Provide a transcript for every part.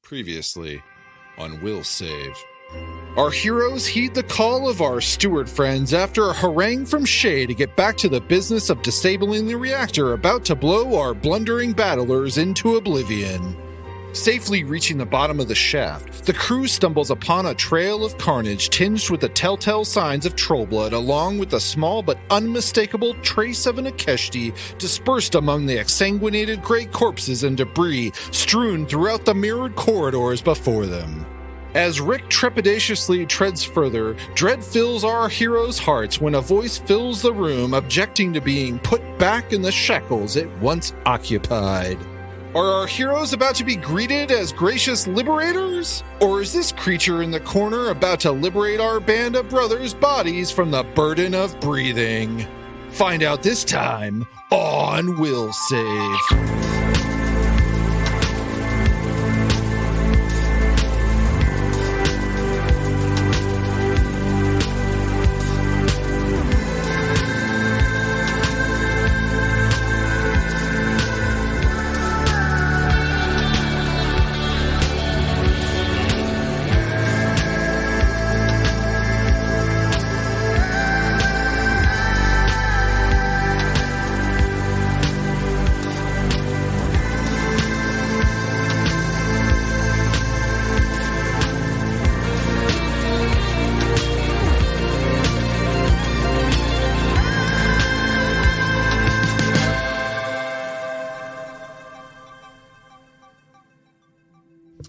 Previously on Will Save. Our heroes heed the call of our steward friends after a harangue from Shay to get back to the business of disabling the reactor about to blow our blundering battlers into oblivion. Safely reaching the bottom of the shaft, the crew stumbles upon a trail of carnage tinged with the telltale signs of troll blood, along with a small but unmistakable trace of an Akeshti dispersed among the exsanguinated gray corpses and debris strewn throughout the mirrored corridors before them. As Rick trepidatiously treads further, dread fills our heroes' hearts when a voice fills the room objecting to being put back in the shackles it once occupied. Are our heroes about to be greeted as gracious liberators? Or is this creature in the corner about to liberate our band of brothers' bodies from the burden of breathing? Find out this time on Will Save.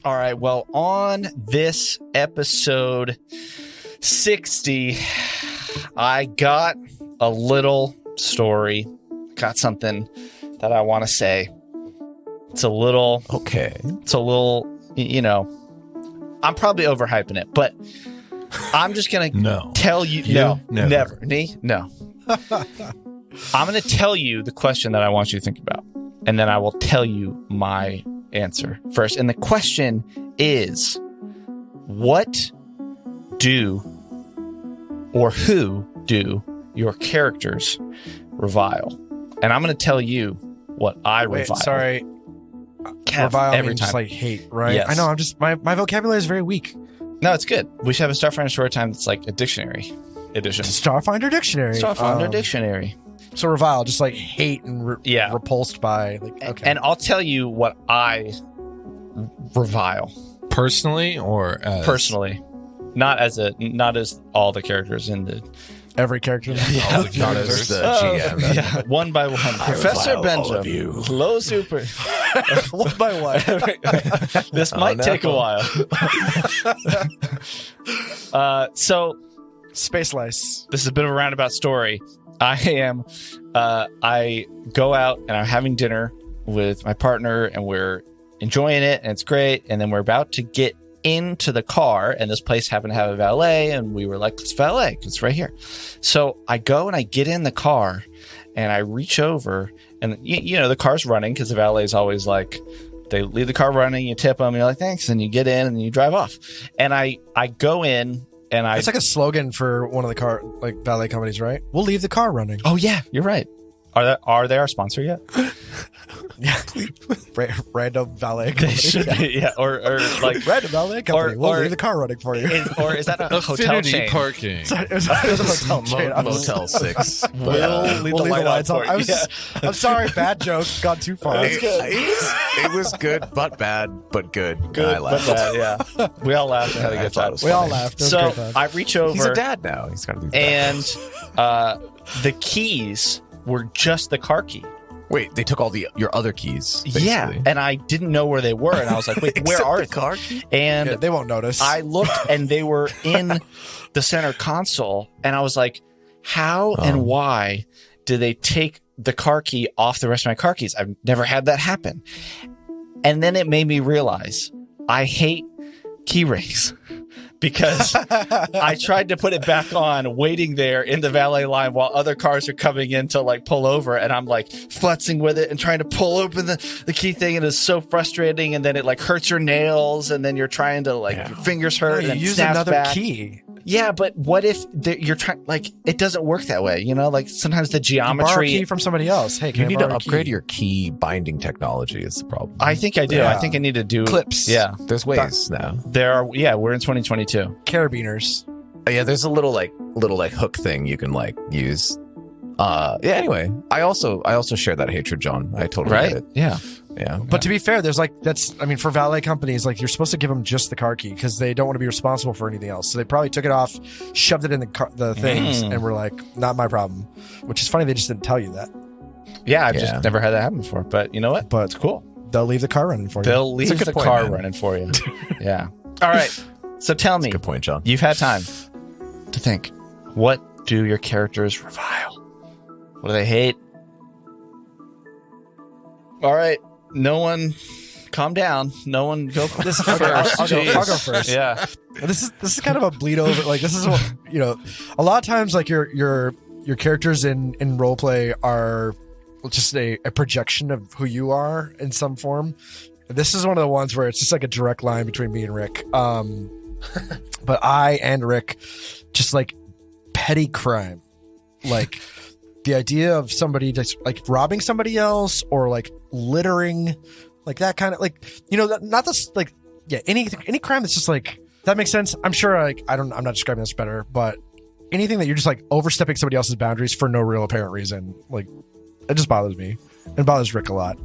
All right, well, on this episode 60, I got a little story, got something that I want to say. It's a little, you know, I'm probably overhyping it, but I'm just going to tell you. Never. Me? No. I'm going to tell you the question that I want you to think about, and then I will tell you my answer first. And the question is, what do or who do your characters revile? And I'm going to tell you what I revile. Sorry. Revile every time. Just like hate, right? Yes. I know, I'm just my vocabulary is very weak. No, it's good. We should have a Starfinder Storytime that's like a dictionary edition. Starfinder Dictionary. Starfinder Dictionary. So revile, just like hate and repulsed by. Like, okay. And I'll tell you what I revile. Personally or as... Personally. Not as all the characters in the... Every character? Yeah. Not as the GM. Yeah. One by one. Professor Benjamin. Low super. One by one. This might take a while. So... Space Lice. This is a bit of a roundabout story. I go out and I'm having dinner with my partner and we're enjoying it and it's great. And then we're about to get into the car and this place happened to have a valet and we were like, let's valet because it's right here. So I go and I get in the car and I reach over and, you know, the car's running because the valet is always like, they leave the car running, you tip them, and you're like, thanks. And you get in and you drive off. And I go in. And it's like a slogan for one of the car valet companies, right? We'll leave the car running. Oh yeah, you're right. Are they our sponsor yet? Yeah, random valet company. They should be, yeah, or like random valet company. We'll leave the car running for you. Or is that a hotel chain? Parking. Sorry, it was a hotel chain. Motel 6. We'll leave the lights on. I'm sorry, bad joke. Gone too far. It was good, but bad, but good. Good, I laughed. but bad, yeah. We all laughed and had a good time. We all laughed. So I reach over. He's a dad now. He's got to be. And the keys were just the car key. Wait, they took all your other keys. Basically. Yeah, and I didn't know where they were, and I was like, "Wait, where are the car key?" And they won't notice. I looked, and they were in the center console, and I was like, "How and why did they take the car key off the rest of my car keys? I've never had that happen." And then it made me realize I hate key rings. Because I tried to put it back on, waiting there in the valet line while other cars are coming in to like pull over, and I'm like futzing with it and trying to pull open the key thing, and it's so frustrating. And then it like hurts your nails, and then you're trying to your fingers hurt. No, and you use snaps another back. key. Yeah, but what if you're trying? Like, it doesn't work that way. You know, like sometimes the Borrow a geometry. key from somebody else. Hey, can You I need to borrow a upgrade key? your key binding technology. Is the problem? I think I do. Yeah. I think I need to do Clips. Yeah, There's ways now. there are. Yeah, we're in 2022. Carabiners. Yeah, there's a little hook thing you can like use. Yeah. Anyway, I also share that hatred, John. I totally get it. Yeah. Yeah. But to be fair, there's like for valet companies, like you're supposed to give them just the car key because they don't want to be responsible for anything else. So they probably took it off, shoved it in the things, and were like, "Not my problem." Which is funny. They just didn't tell you that. Yeah, I've just never had that happen before. But you know what? But It's cool. they'll leave the car running for you. They'll leave good the point, car man. running for you. Yeah. All right. So tell me, Good point, John. you've had time to think. What do your characters revile? What do they hate? All right. No one, calm down. No one go first. I'll go Jeez. first. Yeah. This is kind of a bleed over. Like this is what a lot of times like your characters in role play are just a projection of who you are in some form. This is one of the ones where it's just like a direct line between me and Rick. But I and Rick just like petty crime, like the idea of somebody just like robbing somebody else or like littering, like that kind of like not this like any crime that's just like that makes sense. I'm sure like I'm not describing this better, but anything that you're just like overstepping somebody else's boundaries for no real apparent reason, like it just bothers me and bothers Rick a lot.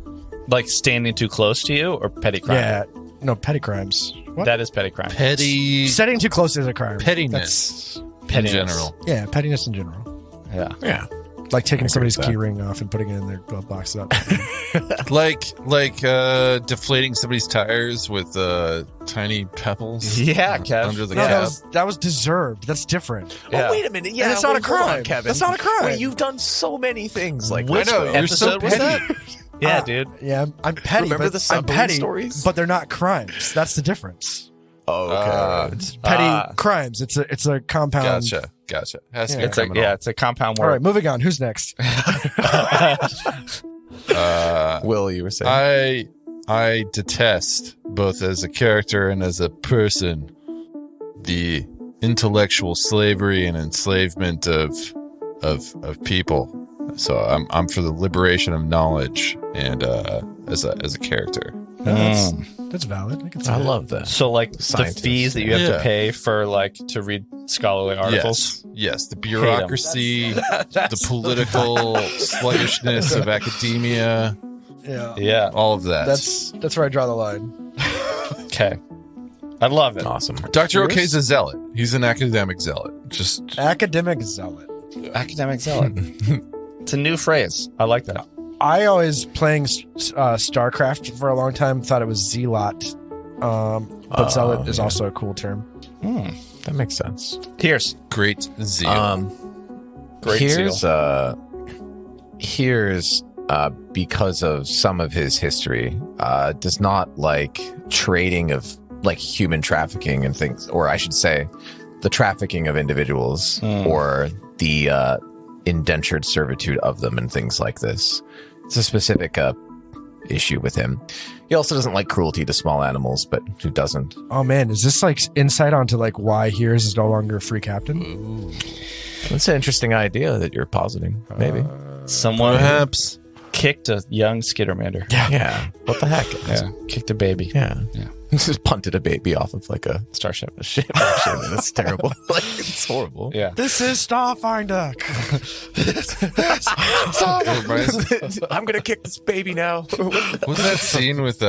Like standing too close to you or petty crime? Yeah, no petty crimes. What? That is petty crime. Petty Setting too close is a crime. pettiness in Pettiness. general. Yeah, pettiness in general. Yeah. Yeah. Like taking somebody's with that. key ring off and putting it in their glove box. Up. Like deflating somebody's tires with tiny pebbles. Yeah, Kev. Under the No, cab. that was deserved. That's different. Yeah. Oh, wait a minute. Yeah, And it's not wait, a hold on, crime. Kevin. That's not a crime. Wait, you've done so many things like I this. know. though. You're so Episode was petty. that? Yeah, dude. Yeah, I'm petty. Remember but the I'm submarine petty, stories? but they're not crimes. That's the difference. Oh, okay. It's petty crimes. It's a compound. Gotcha. Has to Yeah. be criminal. It's a compound All word. right, moving on. Who's next? Will, you were saying? I detest, both as a character and as a person, the intellectual slavery and enslavement of people. So I'm for the liberation of knowledge and as a character. That's valid. I can see I that. love that. So like Scientist. the fees that you have to Yeah. pay for like to read scholarly articles. Yes, the bureaucracy, the political sluggishness of academia, Yeah. Yeah. all of that. That's where I draw the line. Okay. I love it. Awesome. Dr. Okay's a zealot. He's an academic zealot. Just Academic zealot. Academic zealot. It's a new phrase. I like that. I always playing StarCraft for a long time thought it was zealot, but zealot is also a cool term. That makes sense. Heerz. great zeal. Great Heerz, seal. Heerz, because of some of his history, does not like trading of like human trafficking and things, or I should say, the trafficking of individuals or the indentured servitude of them and things like this. It's a specific issue with him. He also doesn't like cruelty to small animals, but who doesn't? Oh man, is this like insight onto like why Heerz is no longer a free captain? That's an interesting idea that you're positing. Maybe. Someone Perhaps. kicked a young Skittermander. Yeah. What the heck? Yeah. Kicked a baby. Yeah. Yeah. He just punted a baby off of like a Starship. ship. Actually, that's terrible. Like it's horrible. Yeah. This is Starfinder. I'm gonna kick this baby now. What's that scene with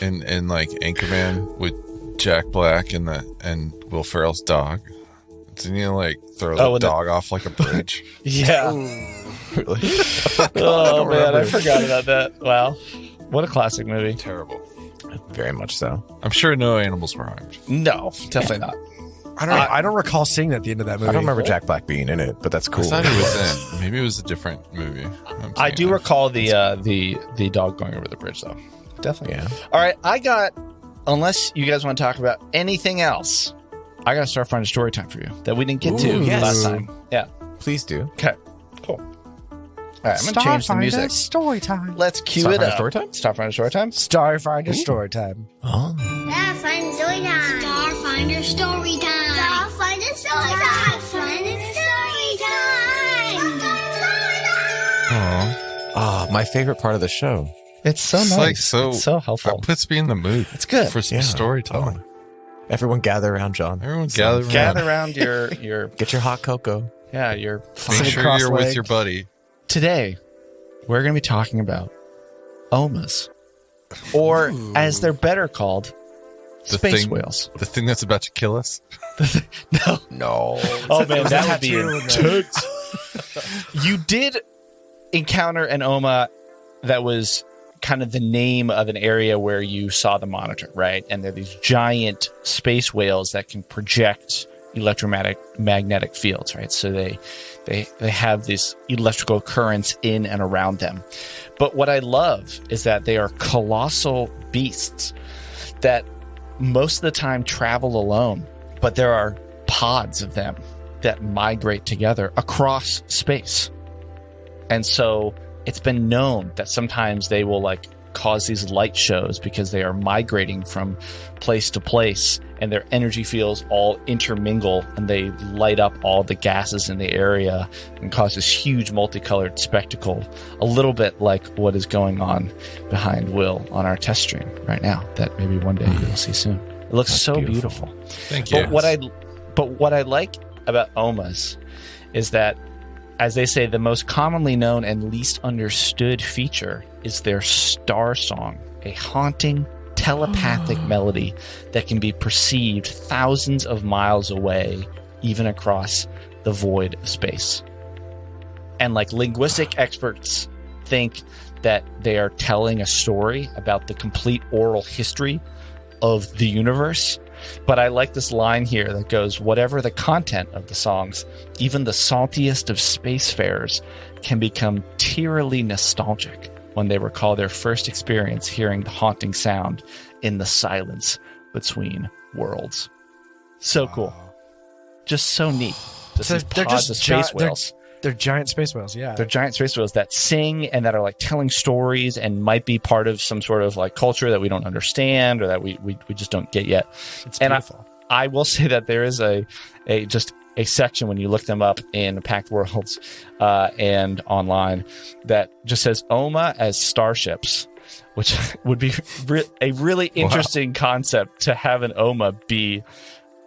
in like Anchorman with Jack Black and Will Ferrell's dog? Didn't he like throw the when the- dog off like a bridge? Yeah. Really? Oh man, I remember. forgot about that. Wow. What a classic movie. Terrible. Very much so. I'm sure no animals were harmed. No, definitely not. I don't recall seeing that at the end of that movie. I don't remember Jack Black being in it, but that's cool. I thought he was in. Maybe it was a different movie. I do recall the dog going over the bridge though. Definitely. Yeah. All right, I got. Unless you guys want to talk about anything else, I got a Starfinder story time for you that we didn't get to Ooh, yes. last time. Yeah. Please do. Okay. Cool. All right, I'm gonna change the music. Story time. Let's cue it Starfinder up. story time? Starfinder story time. Starfinder story time. Oh. Starfinder story time. Starfinder story time. Starfinder it's story time! Fun, it's story time! Oh, my favorite part of the show. It's so It's nice. like so- It's so helpful. That puts me in the mood. It's good. For some Yeah. storytelling. Everyone gather around John. Everyone gather around. Gather around your Get your hot cocoa. your Make Sitting sure you're with cross-legged. your buddy. Today, we're going to be talking about omas, or as they're better called, The space thing- whales. The thing that's about to kill us. No. No. Oh man, that would be tattoo in intense. You did encounter an oma that was kind of the name of an area where you saw the monitor, right? And they're these giant space whales that can project magnetic fields, right? So they have these electrical currents in and around them. But what I love is that they are colossal beasts that most of the time travel alone, but there are pods of them that migrate together across space. And so it's been known that sometimes they will like cause these light shows because they are migrating from place to place, and their energy fields all intermingle and they light up all the gases in the area and cause this huge multicolored spectacle, a little bit like what is going on behind Will on our test stream right now that maybe one day you'll see soon. It looks so beautiful. Thank you. But what I like about omas is that, as they say, the most commonly known and least understood feature is their star song, a haunting, telepathic melody that can be perceived thousands of miles away, even across the void of space. And like linguistic experts think that they are telling a story about the complete oral history of the universe. But I like this line here that goes, whatever the content of the songs, even the saltiest of spacefarers can become tearily nostalgic when they recall their first experience hearing the haunting sound in the silence between worlds. So cool. Just so neat. Just So these they're pods just of space they're- whales. They're giant space whales, yeah. They're giant space whales that sing and that are like telling stories and might be part of some sort of like culture that we don't understand or that we just don't get yet. It's And beautiful. I will say that there is a section when you look them up in Packed Worlds and online that just says Oma as starships, which would be a really interesting concept to have an Oma be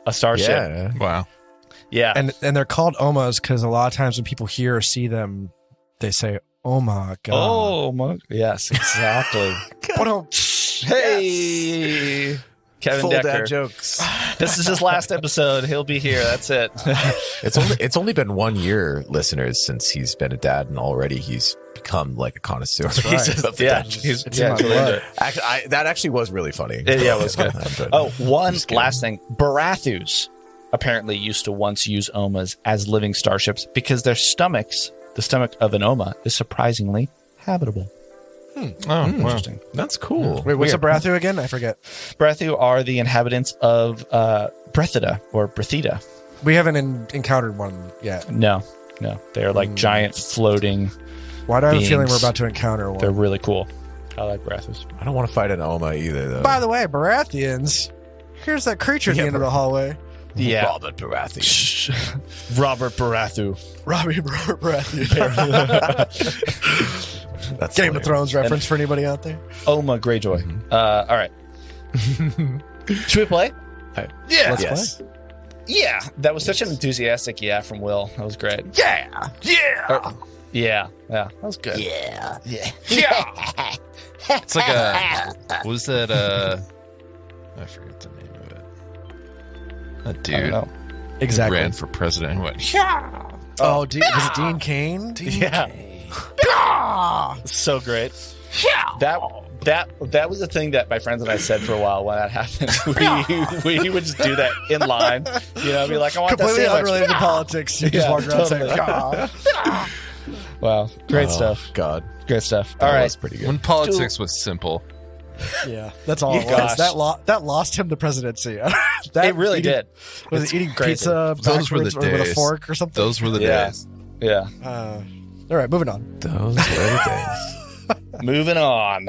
a starship. Yeah. Wow. Yeah. And they're called omas because a lot of times when people hear or see them, they say, "Oh my god!" Oh, yes, exactly. Hey, Kevin Full Decker. dad jokes. This is his last episode. He'll be here. That's it. It's only been 1 year, listeners, since he's been a dad, and already he's become like a connoisseur. right. of the Yeah, Dutch. he's It's in my really blood. into it. Actually, that actually was really funny. Yeah, it was good. I enjoyed it. Oh, one Just kidding. last thing. Barathus apparently used to once use omas as living starships because their stomachs, the stomach of an oma, is surprisingly habitable. Oh, wow. Interesting. That's cool. Wait, what's a Weird. Brathu again? I forget. Brathu are the inhabitants of Brethida or Brethida. We haven't encountered one yet. No. They are like giant floating. Why do I have a feeling we're Beings. about to encounter They're one? really cool. I like Barathus. I don't want to fight an Oma either, though. By the way, Barathians, here's that creature at the Yeah, end of the hallway. Yeah. Robert Baratheon. Robert Barathu. Robbie Barathian. That's Game of hilarious. Thrones reference for anybody out there? Oma Greyjoy. All right. Should we play? Yeah. Let's Yes. play. Yeah. That was such an enthusiastic yeah from Will. That was great. Yeah. Yeah. Yeah. That was good. Yeah. It's like a. What was that? I forget the name of it. That I don't dude know. Exactly. ran for president and went, Oh, was it Dean Cain? Yeah. So great. That was the thing that my friends and I said for a while when that happened. We would just do that in line. You know, be like, I want that Completely sandwich. unrelated to politics. You just Yeah, walk around totally. saying, "Ah." Wow. Great Oh, stuff. God. Great stuff. That All right. was pretty good. when politics was simple. Yeah, that's all it Gosh. was. That lost him the presidency. That It really eating- did. Was It's it eating crazy. pizza Those were the backwards or with a days. fork or something? Those were the Yeah. days. Yeah. All right, moving on. Those were the days. Moving on.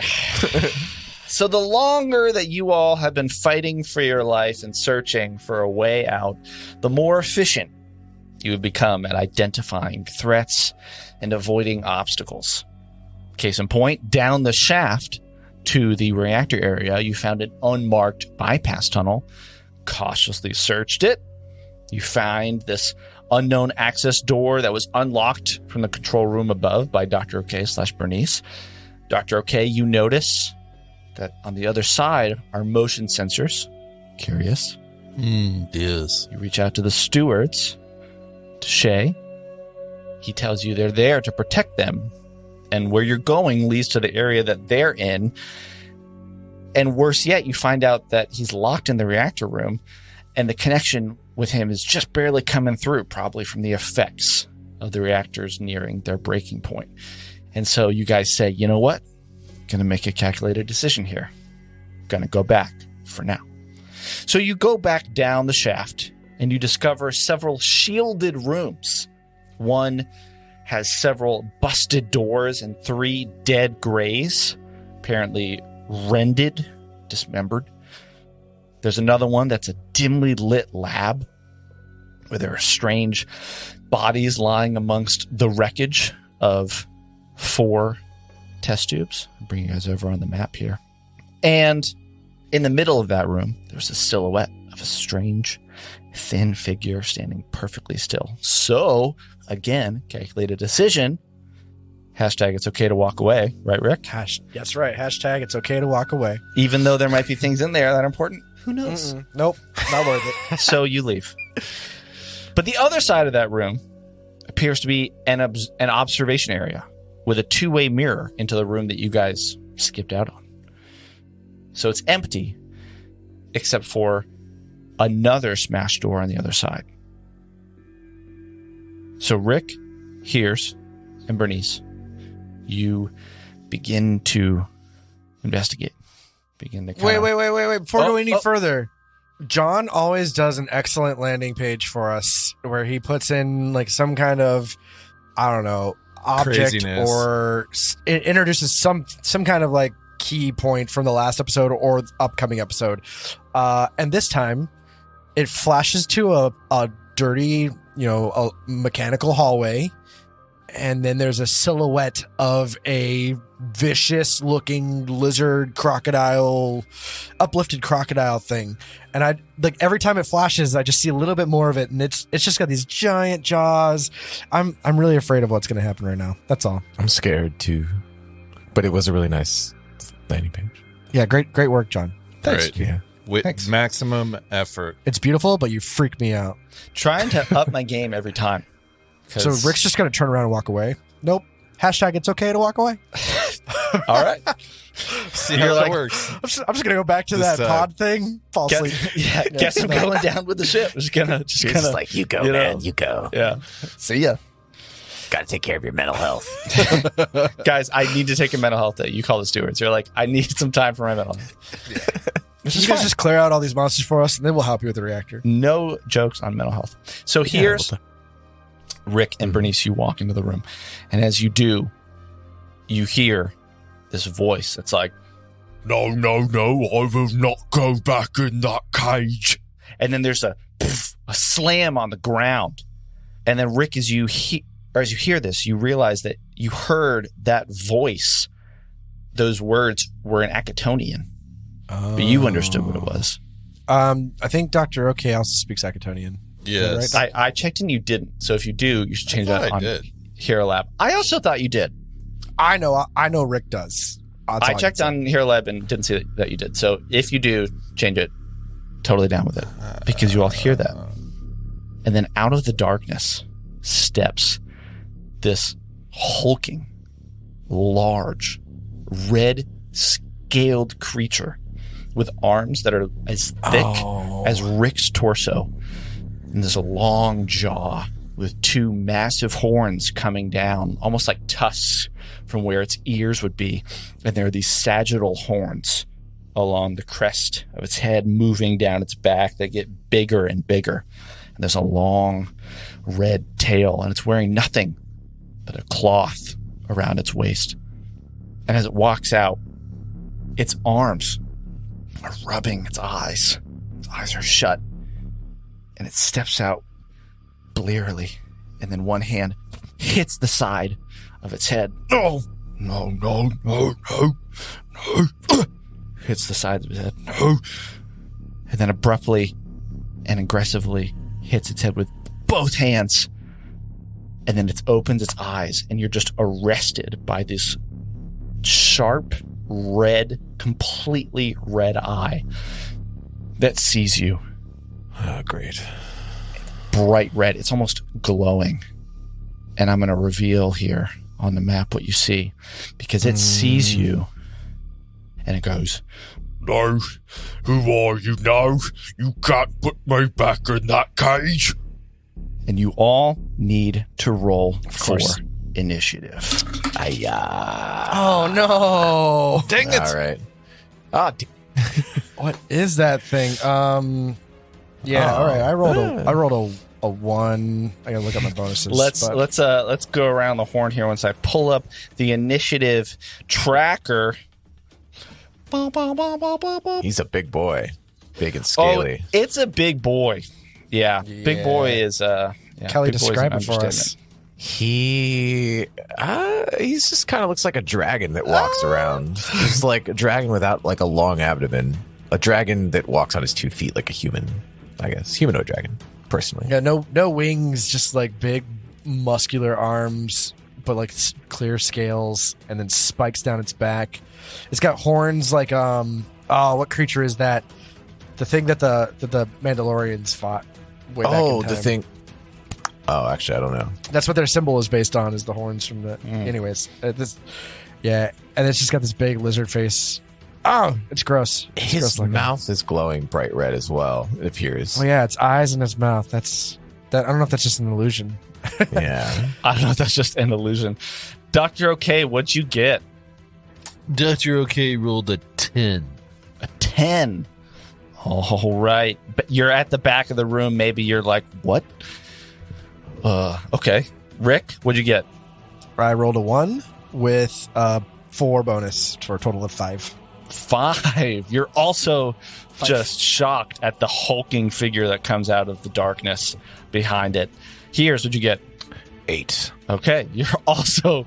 So the longer that you all have been fighting for your life and searching for a way out, the more efficient you have become at identifying threats and avoiding obstacles. Case in point, down the shaft to the reactor area, you found an unmarked bypass tunnel, cautiously searched it. You find this unknown access door that was unlocked from the control room above by Dr. OK/Bernice. Dr. OK, you notice that on the other side are motion sensors. Curious. Yes. You reach out to the stewards, to Shay. He tells you they're there to protect them, and where you're going leads to the area that they're in. And worse yet, you find out that he's locked in the reactor room, and the connection with him is just barely coming through, probably from the effects of the reactors nearing their breaking point. And so you guys say, you know what? Going to make a calculated decision here. Going to go back for now. So you go back down the shaft, and you discover several shielded rooms. One has several busted doors and 3 dead greys, apparently rended, dismembered. There's another one that's a dimly lit lab where there are strange bodies lying amongst the wreckage of 4 test tubes. I'll bring you guys over on the map here. And in the middle of that room, there's a silhouette of a strange, thin figure standing perfectly still. So, again, calculated decision. Hashtag it's okay to walk away. Right, Rick? That's right. Hashtag it's okay to walk away. Even though there might be things in there that are important. Who knows? Nope. Not worth it. So you leave. But the other side of that room appears to be an observation area with a 2-way mirror into the room that you guys skipped out on. So it's empty, except for another smashed door on the other side. So Rick, Heerz, and Bernice, you begin to investigate. Begin to Wait. Before going any further, John always does an excellent landing page for us where he puts in like some kind of, I don't know, object Craziness. or it introduces some kind of like key point from the last episode or upcoming episode. And this time it flashes to a dirty, a mechanical hallway. And then there's a silhouette of a vicious looking lizard crocodile, uplifted crocodile thing. And I like every time it flashes, I just see a little bit more of it. And it's just got these giant jaws. I'm really afraid of what's going to happen right now. That's all. I'm scared too. But it was a really nice landing page. Yeah. Great work, John. Thanks. Right. Yeah. With Thanks. maximum effort. It's beautiful, but you freak me out. Trying to up my game every time. So Rick's just going to turn around and walk away. Nope. Hashtag it's okay to walk away. All right. See how that works. I'm just going to go back to This that pod thing. Fall asleep. Guess I'm going down with the ship. Just gonna like, you go, you know. man, you go. Yeah. See ya. Got to take care of your mental health. Guys, I need to take a mental health day. You call the stewards. You're like, I need some time for my mental health. You guys just clear out all these monsters for us, and then we'll help you with the reactor. No jokes on mental health. So here's Rick and Bernice. You walk into the room, and as you do, you hear this voice that's like, no, I will not go back in that cage. And then there's a slam on the ground. And then Rick, as you hear this, you realize that you heard that voice. Those words were in Acatonian. But you understood what it was. I think Dr. OK also speaks Acatonian. Yes. Right? I checked and you didn't. So if you do, you should change that on Hero Lab. I also thought you did. I know Rick does. I checked on Hero Lab and didn't see that you did. So if you do, change it. Totally down with it. Because you all hear that. And then out of the darkness steps this hulking, large, red-scaled creature with arms that are as thick as Rick's torso. And there's a long jaw with 2 massive horns coming down, almost like tusks from where its ears would be. And there are these sagittal horns along the crest of its head, moving down its back. They get bigger and bigger. And there's a long red tail, and it's wearing nothing but a cloth around its waist. And as it walks out, its arms are rubbing its eyes. Its eyes are shut. And it steps out blearily. And then one hand hits the side of its head. No. Hits the side of its head. No. And then abruptly and aggressively hits its head with both hands. And then it opens its eyes, and you're just arrested by this sharp, red, completely red eye that sees you. Oh, great. Bright red. It's almost glowing. And I'm going to reveal here on the map what you see, because it sees you, and it goes, No, who are you now? You can't put me back in that cage. and you all need to roll for course. initiative. Oh no! Dang it! All right. Ah, What is that thing? Yeah. All right. I rolled a 1. I gotta look at my bonuses. Let's go around the horn here once I pull up the initiative tracker. he's a big boy, big and scaly. Oh, it's a big boy. Yeah, big boy is. Kelly, big boy's an describe it for us. understatement. He's just kind of looks like a dragon that walks around. He's like a dragon without like a long abdomen. A dragon that walks on his 2 feet like a human, I guess. Humanoid dragon, personally. Yeah, no wings, just like big muscular arms, but like clear scales, and then spikes down its back. It's got horns like what creature is that? The thing that the Mandalorians fought way back in time. The thing. Oh, actually, I don't know. That's what their symbol is based on, is the horns from the. Anyways, and it's just got this big lizard face. Oh, it's gross. It's His gross looking. mouth is glowing bright red as well, it appears. Oh yeah, its eyes and its mouth. I don't know if that's just an illusion. Yeah. I don't know if that's just an illusion. Dr. OK, what'd you get? Dr. OK rolled a 10. A 10. All right. But you're at the back of the room. Maybe you're like, what? Okay. Rick, what'd you get? I rolled a 1 with 4 bonus for a total of 5. 5. You're also just shocked at the hulking figure that comes out of the darkness behind it. Here's what you get. 8. Okay. You're also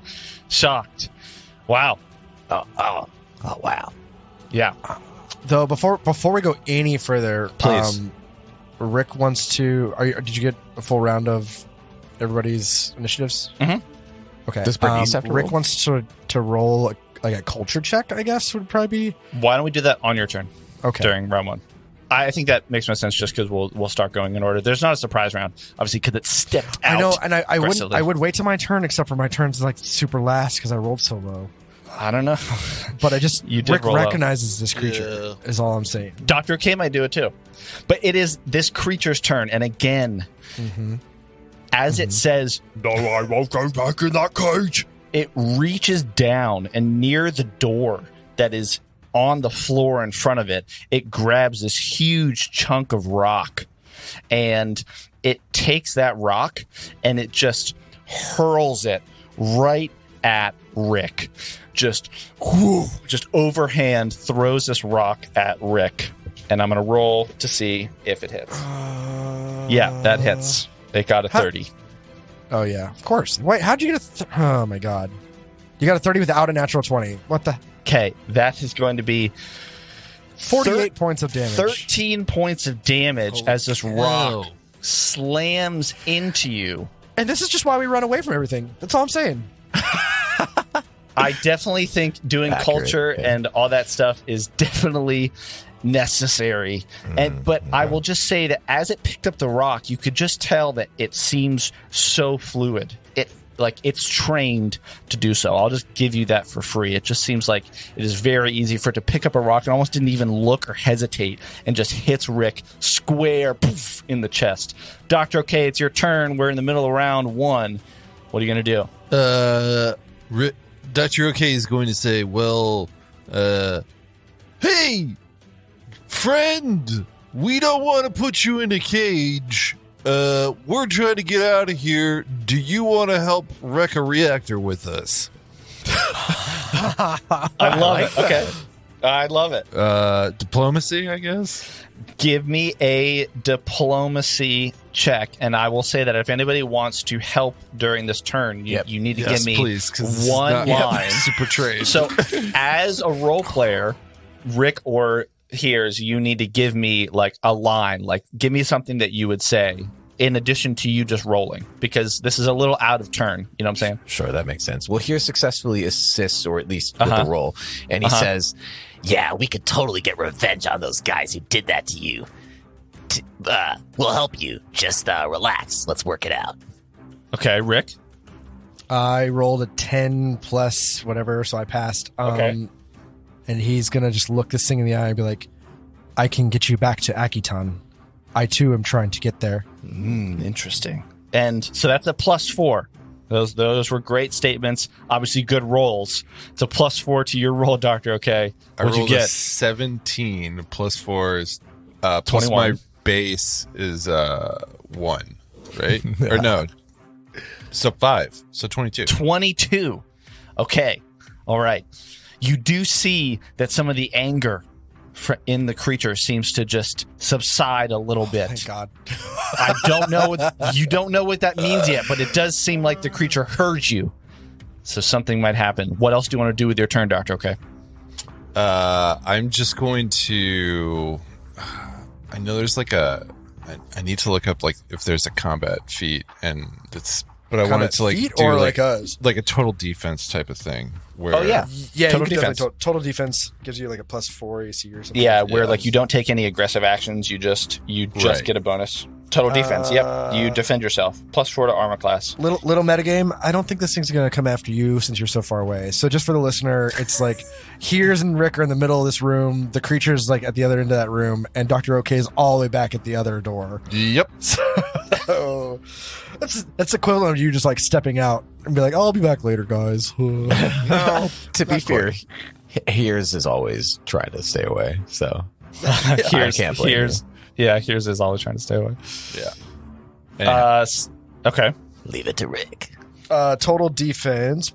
shocked. Wow. Oh, wow. Yeah. Though before we go any further, Please. Rick wants to. Did you get a full round of everybody's initiatives? Mhm. Okay. Does Bernice have to Rick roll? wants to roll a culture check. I guess would probably be Why don't we do that on your turn okay. during round 1? I think that makes no sense just because we'll start going in order. There's not a surprise round, obviously, because it stepped out. I know, and I aggressively. would wait till my turn, except for my turn's like super last because I rolled so low. I don't know. But I just You did Rick roll low. recognizes this creature. Is all I'm saying. Dr. K might do it too. But it is this creature's turn. And again, as it says, No, I won't go back in that cage. it reaches down and near the door that is on the floor in front of it, it grabs this huge chunk of rock. And it takes that rock and it just hurls it right at Rick. Just overhand throws this rock at Rick. And I'm going to roll to see if it hits. Yeah, that hits. It got a 30. Oh yeah, of course. Wait, how'd you get oh my god, you got a 30 without a natural 20? What the? Okay, that is going to be 48 points of damage. 13 points of damage as this rock slams into you. And this is just why we run away from everything. That's all I'm saying. I definitely think doing Accurate, culture yeah. and all that stuff is definitely necessary. But I will just say that as it picked up the rock, you could just tell that it seems so fluid. It's trained to do so. I'll just give you that for free. It just seems like it is very easy for it to pick up a rock and almost didn't even look or hesitate and just hits Rick square poof, in the chest. Dr. OK, it's your turn. We're in the middle of round 1. What are you going to do? Dr. OK is going to say, well, hey, friend, we don't want to put you in a cage. We're trying to get out of here. Do you want to help wreck a reactor with us? I love it. Okay. I love it. Diplomacy, I guess. Give me a diplomacy check, and I will say that if anybody wants to help during this turn, you need to give me one line. Super trade. So, as a role player, Rick or Heerz, you need to give me like a line, like give me something that you would say in addition to you just rolling, because this is a little out of turn. You know what I'm saying? Sure, that makes sense. Well, Heerz successfully assists, or at least with the roll, and he says, "Yeah, we could totally get revenge on those guys who did that to you. We'll help you. Just relax. Let's work it out." Okay, Rick. I rolled a 10 plus whatever, so I passed. Okay. And he's going to just look this thing in the eye and be like, I can get you back to Akiton. I, too, am trying to get there. Interesting. And so that's a +4. Those were great statements. Obviously, good rolls. It's a +4 to your roll, Doctor. Okay. What'd you get? 17 +4 is plus 21. my base is 1, right? Or no. So 5. So 22. 22. Okay. All right. You do see that some of the anger in the creature seems to just subside a little bit. Thank God. I don't know. You don't know what that means yet, but it does seem like the creature heard you. So something might happen. What else do you want to do with your turn, Doctor? Okay. I'm just going to. I know there's like a. I need to look up like if there's a combat feat, and it's. But I wanted to like feat do or like a a total defense type of thing. Where, Yeah, total defense. Total defense gives you like a +4 AC or something. Yeah, where like you don't take any aggressive actions, you just Right. get a bonus. Total defense. Yep, you defend yourself. +4 to armor class. Little metagame. I don't think this thing's going to come after you since you're so far away. So just for the listener, it's like Heerz and Rick are in the middle of this room. The creature's like at the other end of that room, and Dr. OK is all the way back at the other door. Yep. So that's equivalent of you just like stepping out and be like, "I'll be back later, guys." no, to be fair, Heerz is always trying to stay away, so I can't blame you. Heerz is always trying to stay away. Yeah. Okay. Leave it to Rick. Total defense.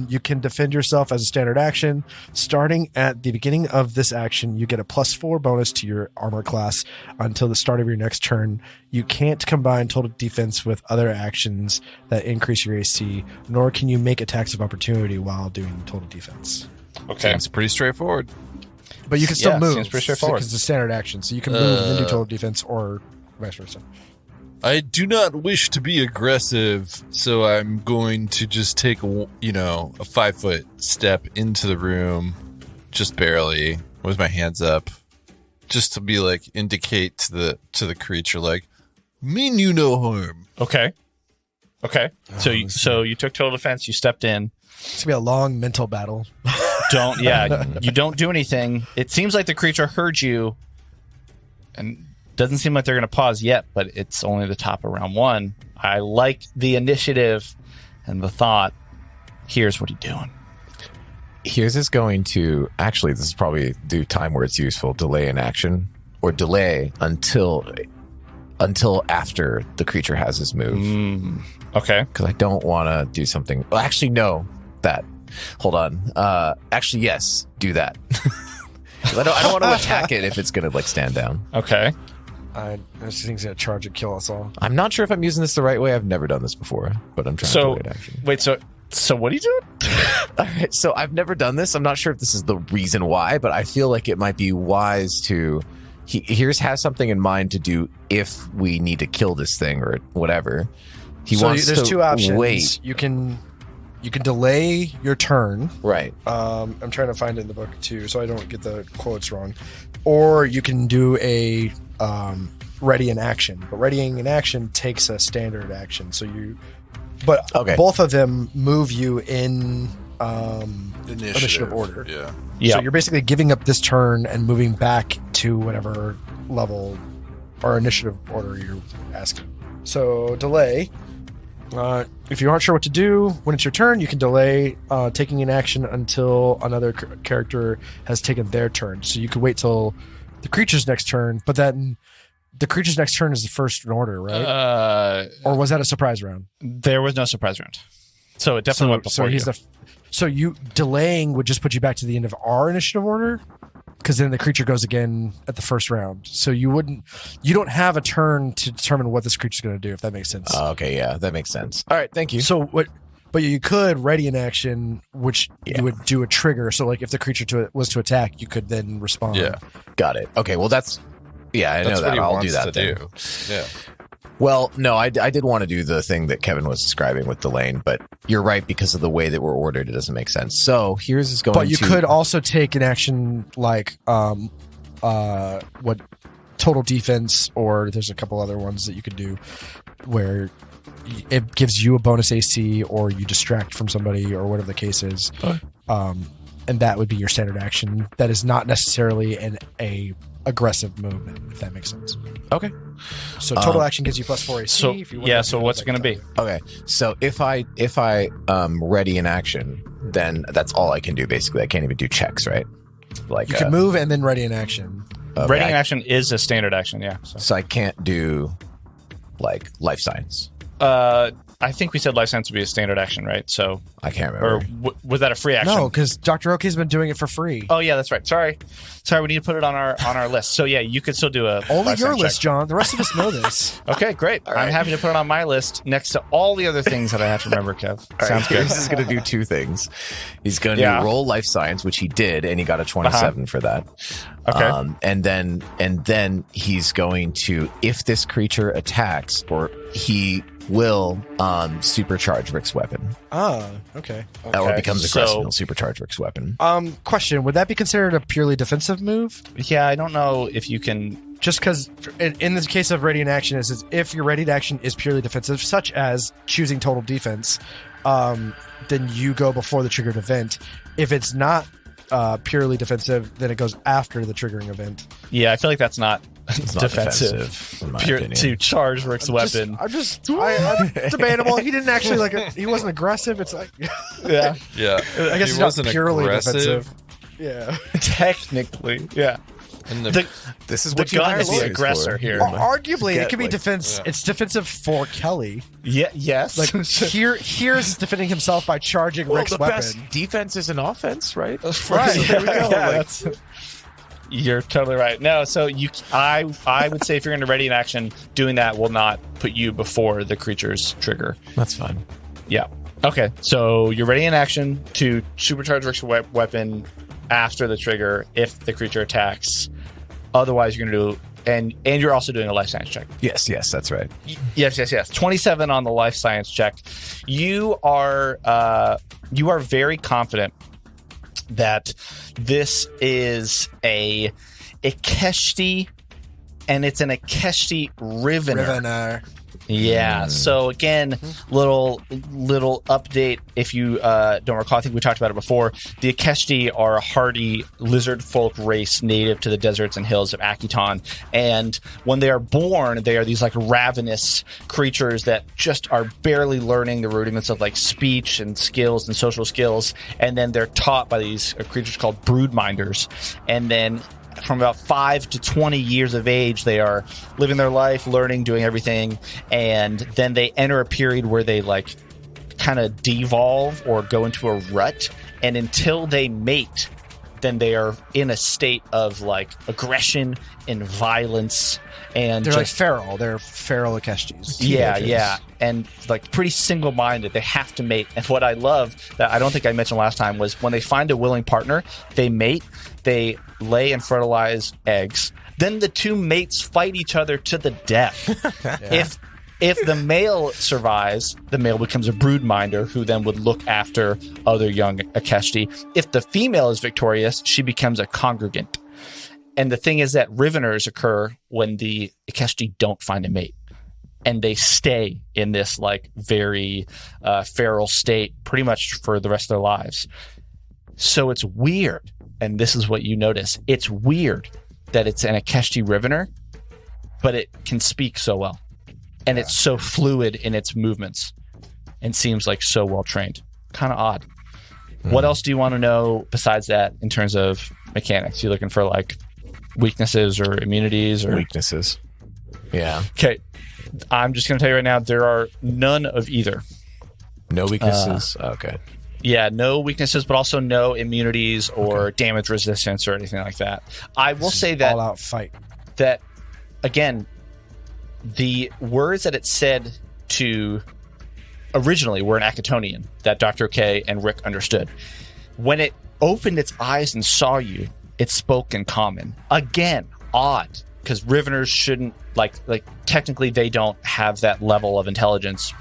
You can defend yourself as a standard action. Starting at the beginning of this action, you get a +4 bonus to your armor class until the start of your next turn. You can't combine total defense with other actions that increase your AC, nor can you make attacks of opportunity while doing total defense. Okay. Seems pretty straightforward. But you can still move. Seems pretty straightforward. Because it's a standard action, so you can move and then do total defense or vice versa. I do not wish to be aggressive, so I'm going to just take a 5-foot step into the room, just barely, with my hands up, just to be like indicate to the creature like, mean you no harm. Okay. So you took total defense. You stepped in. It's gonna be a long mental battle. You don't do anything. It seems like the creature heard you, and doesn't seem like they're going to pause yet, but it's only the top of round 1. I like the initiative and the thought. Here's what he's doing. Heerz is going to actually. This is probably do time where it's useful. Delay an action or delay until after the creature has his move. Okay. Because I don't want to do something. Well, actually, no. That. Hold on. Actually, yes. Do that. 'Cause I don't want to attack it if it's going to like stand down. Okay. This thing's gonna charge and kill us all. I'm not sure if I'm using this the right way. I've never done this before, but I'm trying to do it action. Wait, so what are you doing? All right, so I've never done this. I'm not sure if this is the reason why, but I feel like it might be wise to. Heerz has something in mind to do if we need to kill this thing or whatever. There's two options. Wait. You can delay your turn. Right. I'm trying to find it in the book too, so I don't get the quotes wrong. Or you can do a ready in action, but readying in action takes a standard action. So both of them move you in initiative order. Yeah. So you're basically giving up this turn and moving back to whatever level or initiative order you're asking. So delay. If you aren't sure what to do when it's your turn, you can delay taking an action until another character has taken their turn. So you could wait till the creature's next turn, but then the creature's next turn is the first in order, right? Or was that a surprise round? There was no surprise round, so it definitely went before you. So you delaying would just put you back to the end of our initiative order, because then the creature goes again at the first round. So you don't have a turn to determine what this creature's going to do, if that makes sense. Okay, yeah, that makes sense. All right, thank you. So but you could ready an action, which you would do a trigger. So like if the creature was to attack, you could then respond. Yeah. Got it. Okay, well I know that. I'll do that then. Yeah. Well, no, I did want to do the thing that Kevin was describing with the lane, but you're right, because of the way that we're ordered, it doesn't make sense. So Heerz is going to... But you could also take an action like what total defense, or there's a couple other ones that you could do where it gives you a bonus AC, or you distract from somebody, or whatever the case is. And that would be your standard action. That is not necessarily a aggressive movement, if that makes sense. Okay. So total action gives you +4 AC. So if you want so what's it going to be? Okay, so if I ready an action, then that's all I can do. Basically, I can't even do checks, right? Like You can move and then ready an action. okay, Ready an action is a standard action, yeah. So I can't do like life science. I think we said life science would be a standard action, right? So, I can't or remember. was that a free action? No, because Dr. Oki's been doing it for free. Oh yeah, that's right. Sorry, we need to put it on our list. So yeah, you could still do a Only life your science list, check. John. The rest of us know this. Okay, great. I'm happy to put it on my list next to all the other things that I have to remember, Kev. Sounds good. Heerz is going to do two things. He's going to Yeah. roll life science, which he did, and he got a 27 for that. Okay. And then he's going to, if this creature attacks, or he will supercharge Rick's weapon, Okay. or becomes aggressive, so- he'll supercharge Rick's weapon. Question: would that be considered a purely defensive move? Yeah, I don't know if you can. Just because, in this case of ready in action, is if your ready to action is purely defensive, such as choosing total defense, then you go before the triggered event. If it's not purely defensive, then it goes after the triggering event. Yeah, I feel like that's not It's not defensive. in my Pure, opinion. to charge Rick's weapon. I'm debatable. He didn't actually he wasn't aggressive. It's like, Yeah, Yeah. I guess He he's not wasn't purely aggressive. defensive. Yeah. technically, yeah. And This is The what you gun hire is the lawyers aggressor for. here. Arguably, it could be like- defense. It's defensive for Kelly. Yeah, yes. Like Heerz defending himself by charging Well, Rick's the weapon. best defense is an offense, right? Right. There we go. Yeah, Like, that's- you're totally right. No, so I would say if you're going to ready an action, doing that will not put you before the creature's trigger. That's fine. Yeah. Okay. So you're ready in action to supercharge Rick's weapon after the trigger if the creature attacks. Otherwise, you're going to do, and you're also doing a life science check. Yes, that's right. Yes. 27 on the life science check. You are very confident that this is a Akeshti, and it's an Akeshti Rivener. Rivener. Yeah. So again, little update. If you don't recall, I think we talked about it before. The Akeshti are a hardy lizard folk race native to the deserts and hills of Akiton, and when they are born, they are these like ravenous creatures that just are barely learning the rudiments of like speech and skills and social skills, and then they're taught by these creatures called broodminders, and then from about 5 to 20 years of age, they are living their life, learning, doing everything, and then they enter a period where they like kind of devolve or go into a rut, and until they mate, then they are in a state of like aggression and violence, and They're like just feral. They're feral Akeshtis. yeah, and like pretty single-minded. They have to mate. And what I love that I don't think I mentioned last time was when they find a willing partner, they mate, they lay and fertilize eggs. Then the two mates fight each other to the death. If the male survives, the male becomes a broodminder who then would look after other young Akeshti. If the female is victorious, she becomes a congregant. And the thing is that Riveners occur when the Akeshti don't find a mate. And they stay in this like very feral state pretty much for the rest of their lives. So it's weird. And this is what you notice. It's weird that it's an Akeshti Rivener, but it can speak so well. And it's so fluid in its movements and seems like so well trained. Kind of odd. What else do you want to know besides that in terms of mechanics? You looking for like weaknesses or immunities or Weaknesses. Yeah. Okay. I'm just going to tell you right now, there are none of either. No weaknesses. Okay. Yeah, no weaknesses, but also no immunities or damage resistance or anything like that. I will say that all out fight. That again, the words that it said to originally were in Akatonian that Dr. K and Rick understood. When it opened its eyes and saw you, it spoke in common. Again, odd, because Riveners shouldn't like technically they don't have that level of intelligence,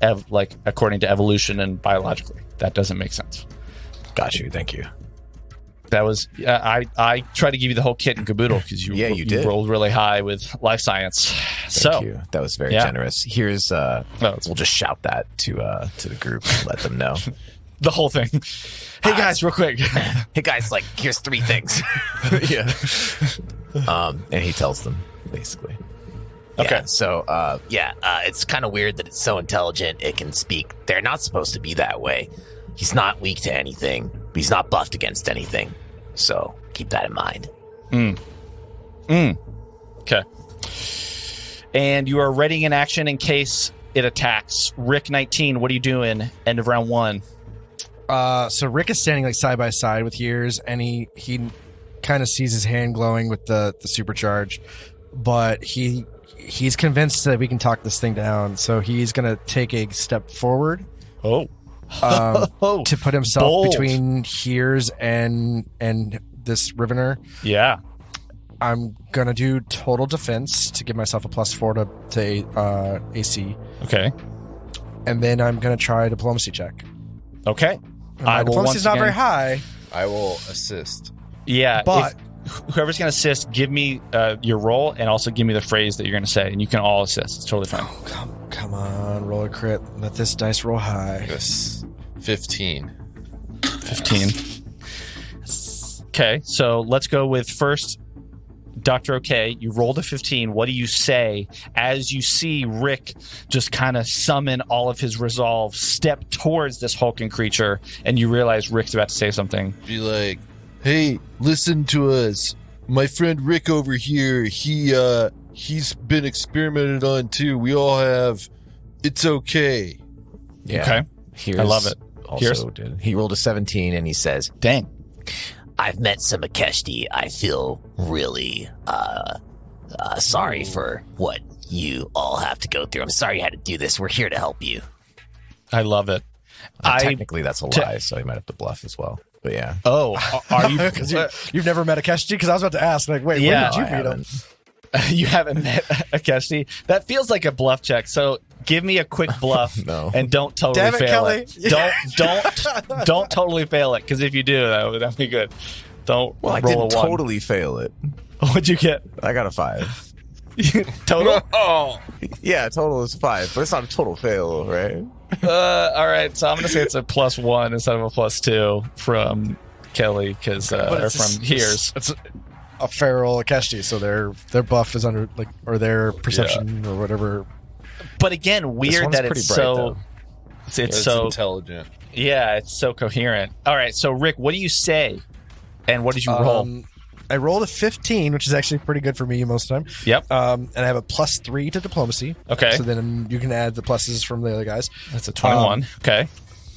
according to evolution and biologically. That doesn't make sense. Got you. Thank you. That was I tried to give you the whole kit and caboodle because you did. rolled really high with life science. Thank you. That was very generous. Here's we'll just shout that to the group and let them know. The whole thing. Hey guys, real quick. Hey guys, like here's 3 things. Yeah. And he tells them basically. Okay. Yeah, so it's kind of weird that it's so intelligent it can speak. They're not supposed to be that way. He's not weak to anything, but he's not buffed against anything. So keep that in mind. Okay. And you are ready in action in case it attacks. Rick 19, what are you doing? End of round 1. So Rick is standing like side by side with Heerz, and he kind of sees his hand glowing with the supercharge, but he's convinced that we can talk this thing down. So he's gonna take a step forward. To put himself Bold. between Heerz and this Rivener. Yeah. I'm gonna do total defense to give myself a +4 to AC. Okay. And then I'm gonna try a diplomacy check. Okay. My diplomacy's not very high. I will assist. Yeah. But whoever's going to assist, give me your roll and also give me the phrase that you're going to say, and you can all assist. It's totally fine. Oh, come on, roll a crit. Let this dice roll high. Yes. 15. 15. Okay, so let's go with first Dr. OK. You rolled a 15. What do you say as you see Rick just kind of summon all of his resolve, step towards this hulking creature, and you realize Rick's about to say something? Be like, hey, listen to us. My friend Rick over here, he's been experimented on too. We all have. It's okay. Yeah. Okay. Heerz I love it. Also did. He rolled a 17 and he says, Dang. I've met some Akeshti. I feel really sorry for what you all have to go through. I'm sorry you had to do this. We're here to help you. I love it. technically that's a lie, so he might have to bluff as well. But yeah. Oh, are you? Because you've never met Akeshti? Because I was about to ask, like, wait, Yeah. when did you meet him? You haven't met Akeshti? That feels like a bluff check. So give me a quick bluff No. and don't totally Damn it, fail Kelly. it. Don't totally fail it, because if you do, that'd be good. Don't Well, I roll didn't a 1. totally fail it. What'd you get? I got a 5. Total? Oh, Yeah, total is 5, but it's not a total fail, right? All right, so I'm gonna say it's a +1 instead of a +2 from Kelly, because or from Heerz. It's a feral Akeshti, so their buff is under, like, or their perception or whatever. But again, weird one's that pretty it's bright, so. though. It's so intelligent. yeah, it's so coherent. All right, so Rick, what do you say, and what did you roll? I rolled a 15, which is actually pretty good for me most of the time. Yep. And I have a +3 to diplomacy. Okay. So then you can add the pluses from the other guys. That's a 21. Okay.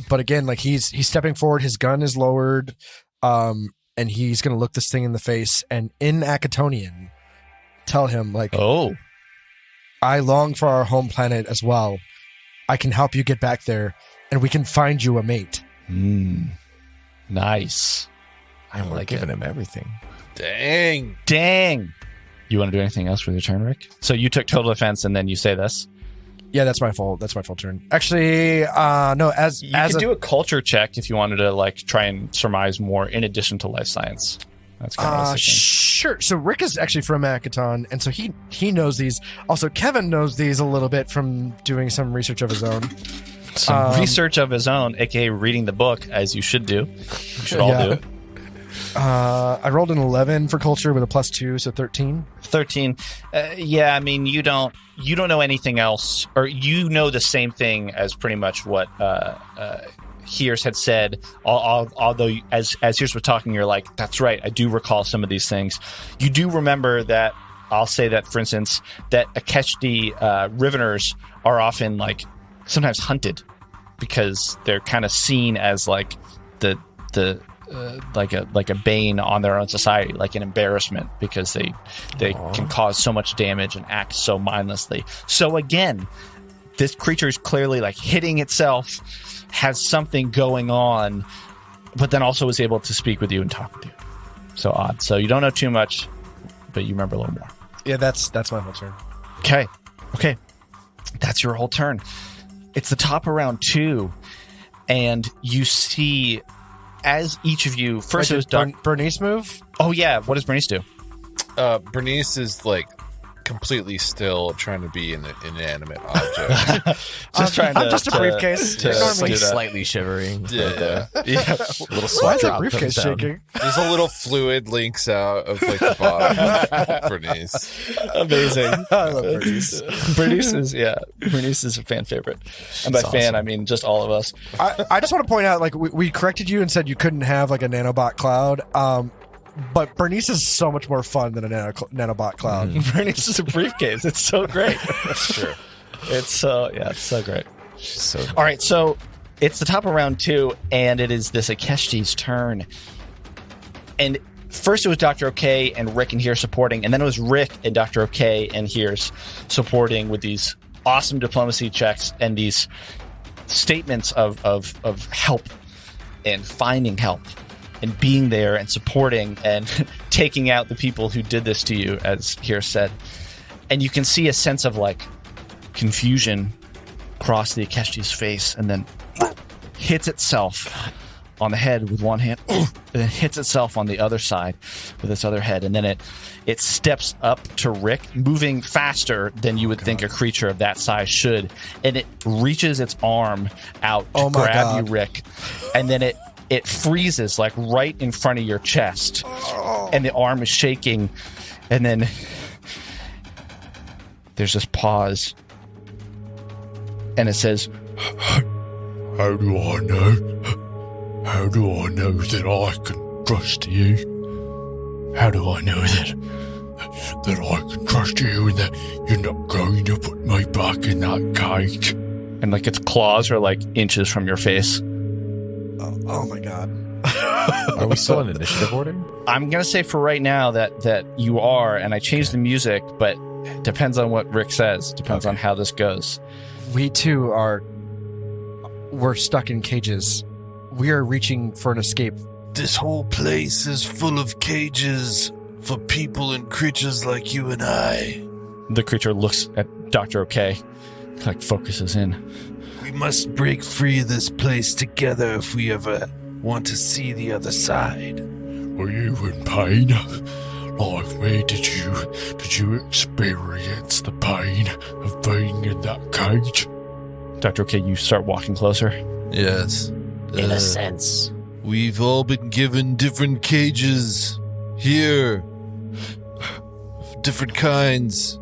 But again, like he's stepping forward, his gun is lowered, and he's gonna look this thing in the face and in Akatonian tell him, like, Oh. I long for our home planet as well. I can help you get back there, and we can find you a mate. Nice. And we're like giving it. him everything. Dang. Dang. You want to do anything else with your turn, Rick? So you took total defense, and then you say this. Yeah, that's my fault. That's my full turn. Actually, no. As You as could a, do a culture check if you wanted to, like, try and surmise more in addition to life science. That's kind of what I was thinking. sure. So Rick is actually from Akaton, and so he knows these. Also, Kevin knows these a little bit from doing some research of his own. Some research of his own, aka reading the book, as you should do. You should all Yeah. do. I rolled an 11 for culture with a +2, so 13. 13. Yeah, I mean, you don't know anything else, or you know the same thing as pretty much what Heerz had said. Although as Heerz was talking, you're like, that's right, I do recall some of these things. You do remember that. I'll say that, for instance, that Akeshti Riveners are often, like, sometimes hunted because they're kind of seen as like the like a bane on their own society, like an embarrassment, because they can cause so much damage and act so mindlessly. So again, this creature is clearly like hitting itself, has something going on, but then also is able to speak with you and talk with you. So odd. So you don't know too much, but you remember a little more. Yeah, that's my whole turn. Okay. That's your whole turn. It's the top of round 2, and you see as each of you first. Wait, it was Bernice move? Oh yeah, what does Bernice do? Bernice is like completely still, trying to be an inanimate object. I'm just a briefcase. Ignore It's me. like slightly shivering. Yeah. Yeah. Little Why sweat is that drop briefcase comes down. shaking? There's a little fluid leaks out of like the bottom of Bernice. Amazing. I love Bernice. Bernice is a fan favorite, and by She's fan awesome. I mean just all of us. I just want to point out, like, we corrected you and said you couldn't have like a nanobot cloud. But Bernice is so much more fun than a nanobot cloud. Bernice is a briefcase. It's so great. That's true. It's so great. She's so All right, so it's the top of round 2, and it is this Akeshti's turn. And first it was Dr. OK and Rick and Heerz supporting, and then it was Rick and Dr. OK and Heerz supporting with these awesome diplomacy checks and these statements of help and finding help and being there and supporting and taking out the people who did this to you, as Heerz said. And you can see a sense of like confusion cross the Akeshti's face, and then hits itself on the head with one hand, and then hits itself on the other side with its other head, and then it steps up to Rick, moving faster than you would think a creature of that size should, and it reaches its arm out to grab you, Rick, and then it freezes like right in front of your chest, and the arm is shaking, and then there's this pause, and it says, How do I know? How do I know that I can trust you? How do I know that I can trust you and that you're not going to put me back in that cage? and like its claws are like inches from your face. Oh my god. Are we still in initiative order? I'm gonna say for right now that you are, and I changed the music, but it depends on what Rick says. Depends on how this goes. We too we're stuck in cages. We are reaching for an escape. This whole place is full of cages for people and creatures like you and I. The creature looks at Dr. OK, like focuses in. We must break free of this place together if we ever want to see the other side. Were you in pain? Like me, did you experience the pain of being in that cage? Dr. OK, you start walking closer. Yes. In a sense. We've all been given different cages here. Different kinds.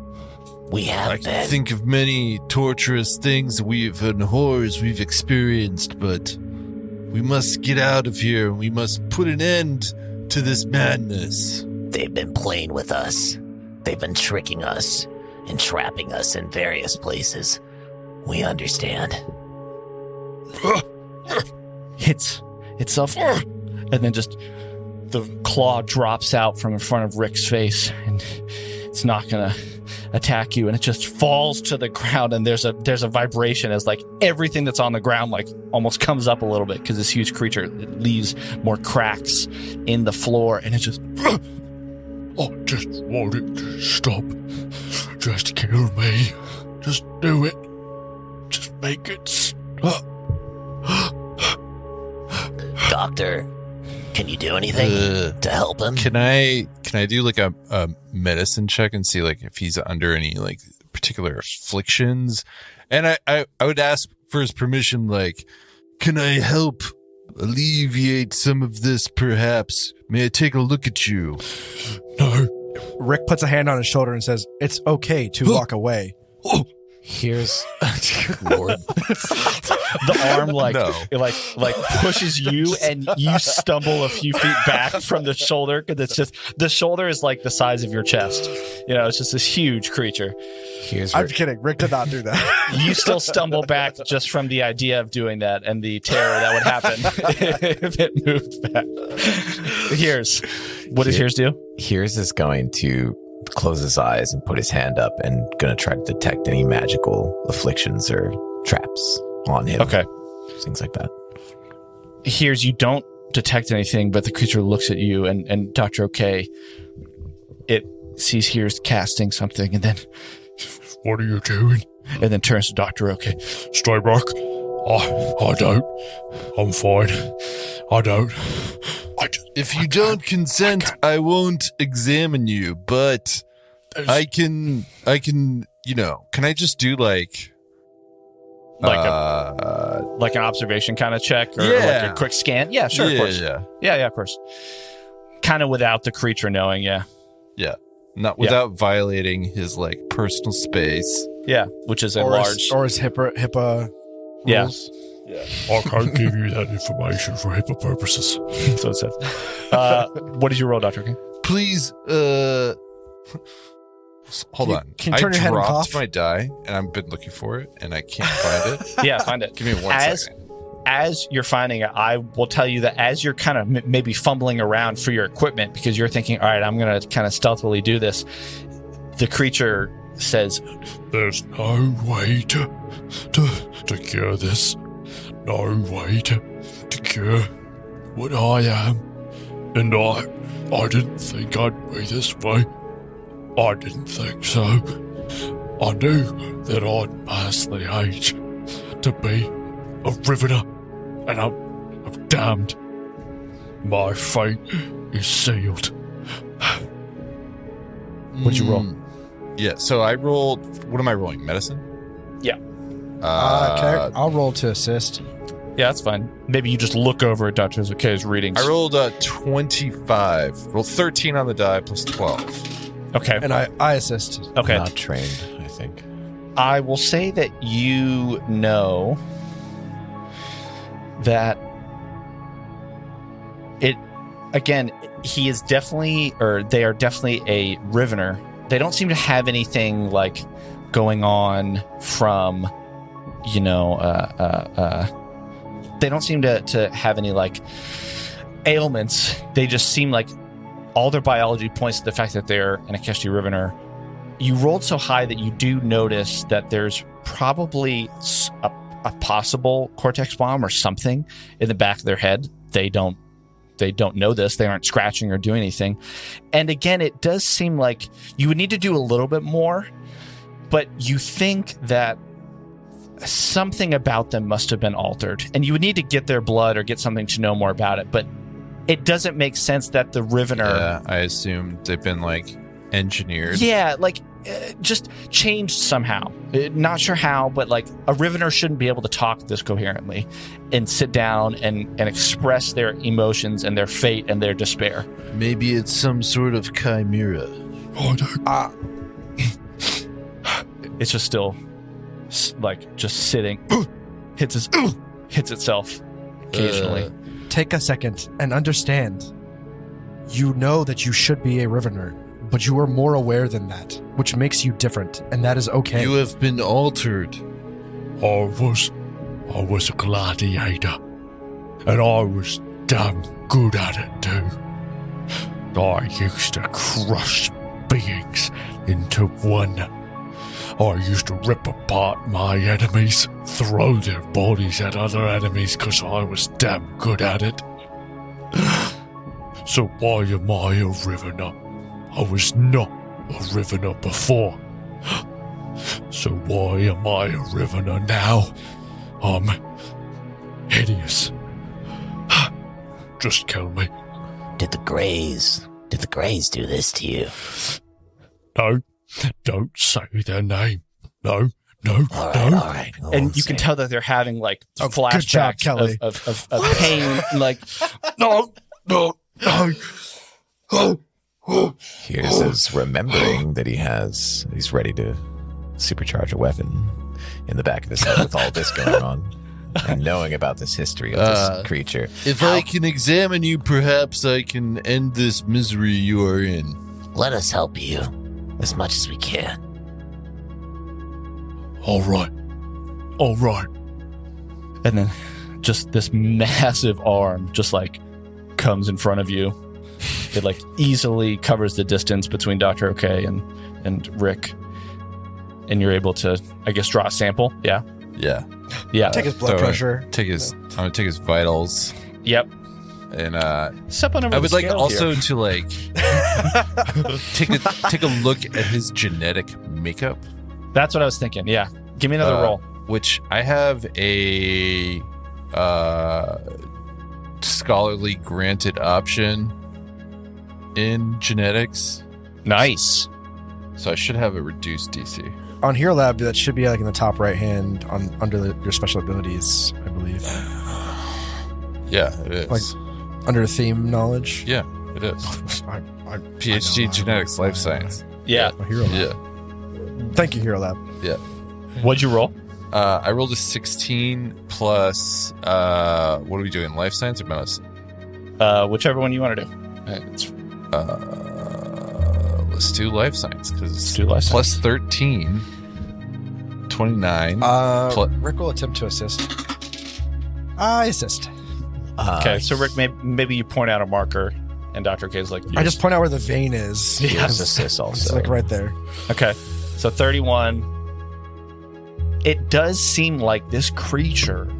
We have I been. can think of many torturous things and horrors we've experienced, but we must get out of here. We must put an end to this madness. They've been playing with us. They've been tricking us and trapping us in various places. We understand. Hits itself, and then just the claw drops out from in front of Rick's face, and it's not gonna attack you, and it just falls to the ground, and there's a vibration as like everything that's on the ground like almost comes up a little bit because this huge creature, it leaves more cracks in the floor, and it just I just want it to stop. Just kill me. Just do it. Just make it stop. Doctor, can you do anything to help him? Can I do like a medicine check and see like if he's under any like particular afflictions? And I would ask for his permission, like, can I help alleviate some of this perhaps? May I take a look at you? No. Rick puts a hand on his shoulder and says, "It's okay to walk away." Here's Lord. The arm like pushes you, and you stumble a few feet back from the shoulder because it's just the shoulder is like the size of your chest. It's just this huge creature. I'm kidding. Rick did not do that. You still stumble back just from the idea of doing that and the terror that would happen if it moved back. Heerz. What does Heerz do? Heerz is going to close his eyes and put his hand up and going to try to detect any magical afflictions or traps on him. Okay. Things like that. Heerz, you don't detect anything, but the creature looks at you, and Dr. OK, it sees Heerz casting something, and then... What are you doing? And then turns to Dr. OK. Steinbrock? I don't. I'm fine. I don't. If you don't consent, I won't examine you, but I can, can I just do like an observation kind of check or like a quick scan? Yeah, sure, of course. Yeah, of course. Kind of without the creature knowing, yeah. Yeah. Not without violating his like personal space. Yeah, which is enlarged. Or his HIPAA rules. Yeah. I can't give you that information for HIPAA purposes. So it says. What did you roll, Dr. King? Please, hold on. Can you turn your head and cough? My die, and I've been looking for it, and I can't find it. Yeah, find it. Give me one second. As you're finding it, I will tell you that as you're kind of maybe fumbling around for your equipment because you're thinking, all right, I'm going to kind of stealthily do this, the creature says, "There's no way to cure this. No way to cure what I am. And I didn't think I'd be this way. I didn't think so. I knew that I'd pass the age to be a Rivener, and I'm damned. My fate is sealed." What'd you roll? Yeah, so I rolled, what am I rolling? Medicine? Yeah. I'll roll to assist. Yeah, that's fine. Maybe you just look over at Dr. Ok's readings. I rolled 25. Rolled 13 on the die plus 12. Okay. And I assist. Okay. I'm not trained, I think. I will say that you know that he is definitely, or they are definitely a Rivener. They don't seem to have anything like going on from, they don't seem to have any like ailments. They just seem like all their biology points to the fact that they're an Akeshti Rivener. You rolled so high that you do notice that there's probably a possible cortex bomb or something in the back of their head. They don't know this. They aren't scratching or doing anything. And again, it does seem like you would need to do a little bit more, but you think that something about them must have been altered, and you would need to get their blood or get something to know more about it. But it doesn't make sense that the Rivener... Yeah, I assume they've been like engineered. Yeah, like just changed somehow. Not sure how, but like a Rivener shouldn't be able to talk this coherently and sit down and express their emotions and their fate and their despair. Maybe it's some sort of chimera. It's just still like just sitting. hits itself occasionally. Take a second and understand. You know that you should be a Rivener, but you are more aware than that, which makes you different, and that is okay. You have been altered. I was a gladiator, and I was damn good at it too. I used to crush beings into one. I used to rip apart my enemies, throw their bodies at other enemies because I was damn good at it. So why am I a Rivener? I was not a Rivener before. So why am I a Rivener now? I'm hideous. Just kill me. Did the Greys do this to you? No, don't say their name. No. All right. And you can tell that they're having like flashbacks Kelly. of pain. Like, No. Heerz is remembering that he's ready to supercharge a weapon in the back of his head with all this going on and knowing about this history of this creature. If I can examine you, perhaps I can end this misery you are in. Let us help you as much as we can. All right. And then just this massive arm just like comes in front of you. It like easily covers the distance between Dr. OK and Rick. And you're able to, I guess, draw a sample. Yeah. Yeah. Yeah. Take his blood pressure. I'm gonna take his vitals. Yep. And Step on over I the would like scale also here. to like take a look at his genetic makeup. That's what I was thinking. Yeah. Give me another roll. Which I have a scholarly granted option in genetics, Nice. so I should have a reduced DC. On Hero Lab, that should be like in the top right hand under your special abilities, I believe. Yeah, it is. Like, under theme knowledge. Yeah, it is. PhD genetics, life science. Yeah. Hero Lab. Yeah. Thank you, Hero Lab. What'd you roll? I rolled a 16 plus. What are we doing? Life science or medicine? Whichever one you want to do. It's Let's do life science because do life plus science. 13, 29. Rick will attempt to assist. I assist. okay. So Rick, maybe you point out a marker, and Dr. K is like, I just point out where the vein is. Here's assist It's also. like right there. okay. So 31. It does seem like this creature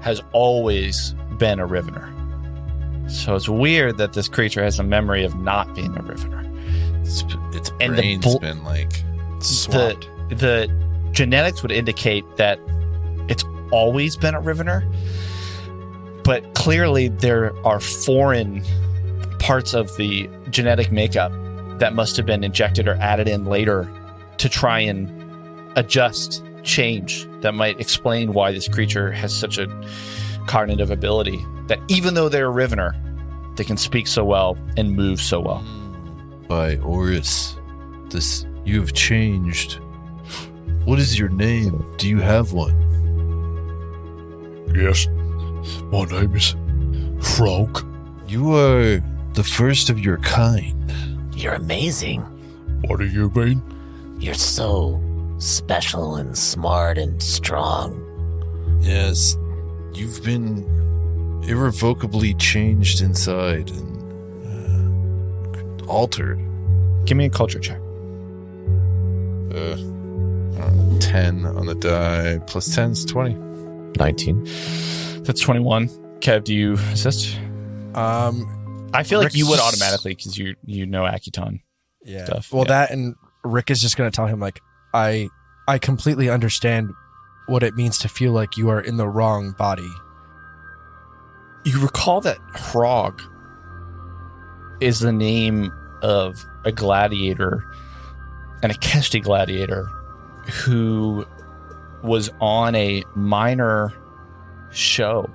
has always been a Rivener. So it's weird that this creature has a memory of not being a Rivener. Its and the brain's been like swapped. The genetics would indicate that it's always been a Rivener, but clearly there are foreign parts of the genetic makeup that must have been injected or added in later to try and adjust change that might explain why this creature has such a cognitive ability that even though they're a Rivener, they can speak so well and move so well. By Oris, you have changed. What is your name? Do you have one? Yes. My name is Frog. You are the first of your kind. You're amazing. What do you mean? You're so special and smart and strong. Yes, you've been irrevocably changed inside and altered. Give me a culture check. 10 on the die, plus 10's 20. 19. That's 21. Kev, do you assist? I feel like you would Rick's- automatically because you know Akiton Yeah. stuff. Well, Yeah. that and Rick is just going to tell him, like, I completely understand what it means to feel like you are in the wrong body. You recall that Hrog is the name of a gladiator, an Akeshti gladiator, who was on a minor show.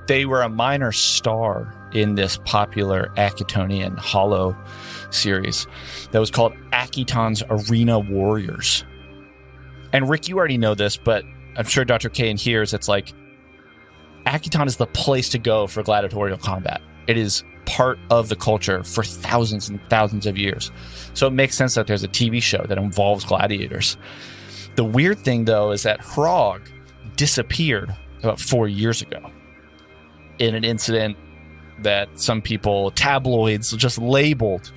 They were a minor star in this popular Akitonian Hollow series that was called Akiton's Arena Warriors. And Rick, you already know this, but I'm sure Dr. K and Heerz, it's like Akiton is the place to go for gladiatorial combat. It is part of the culture for thousands and thousands of years. So it makes sense that there's a TV show that involves gladiators. The weird thing, though, is that Hrog disappeared about 4 years ago in an incident that some people, tabloids, just labeled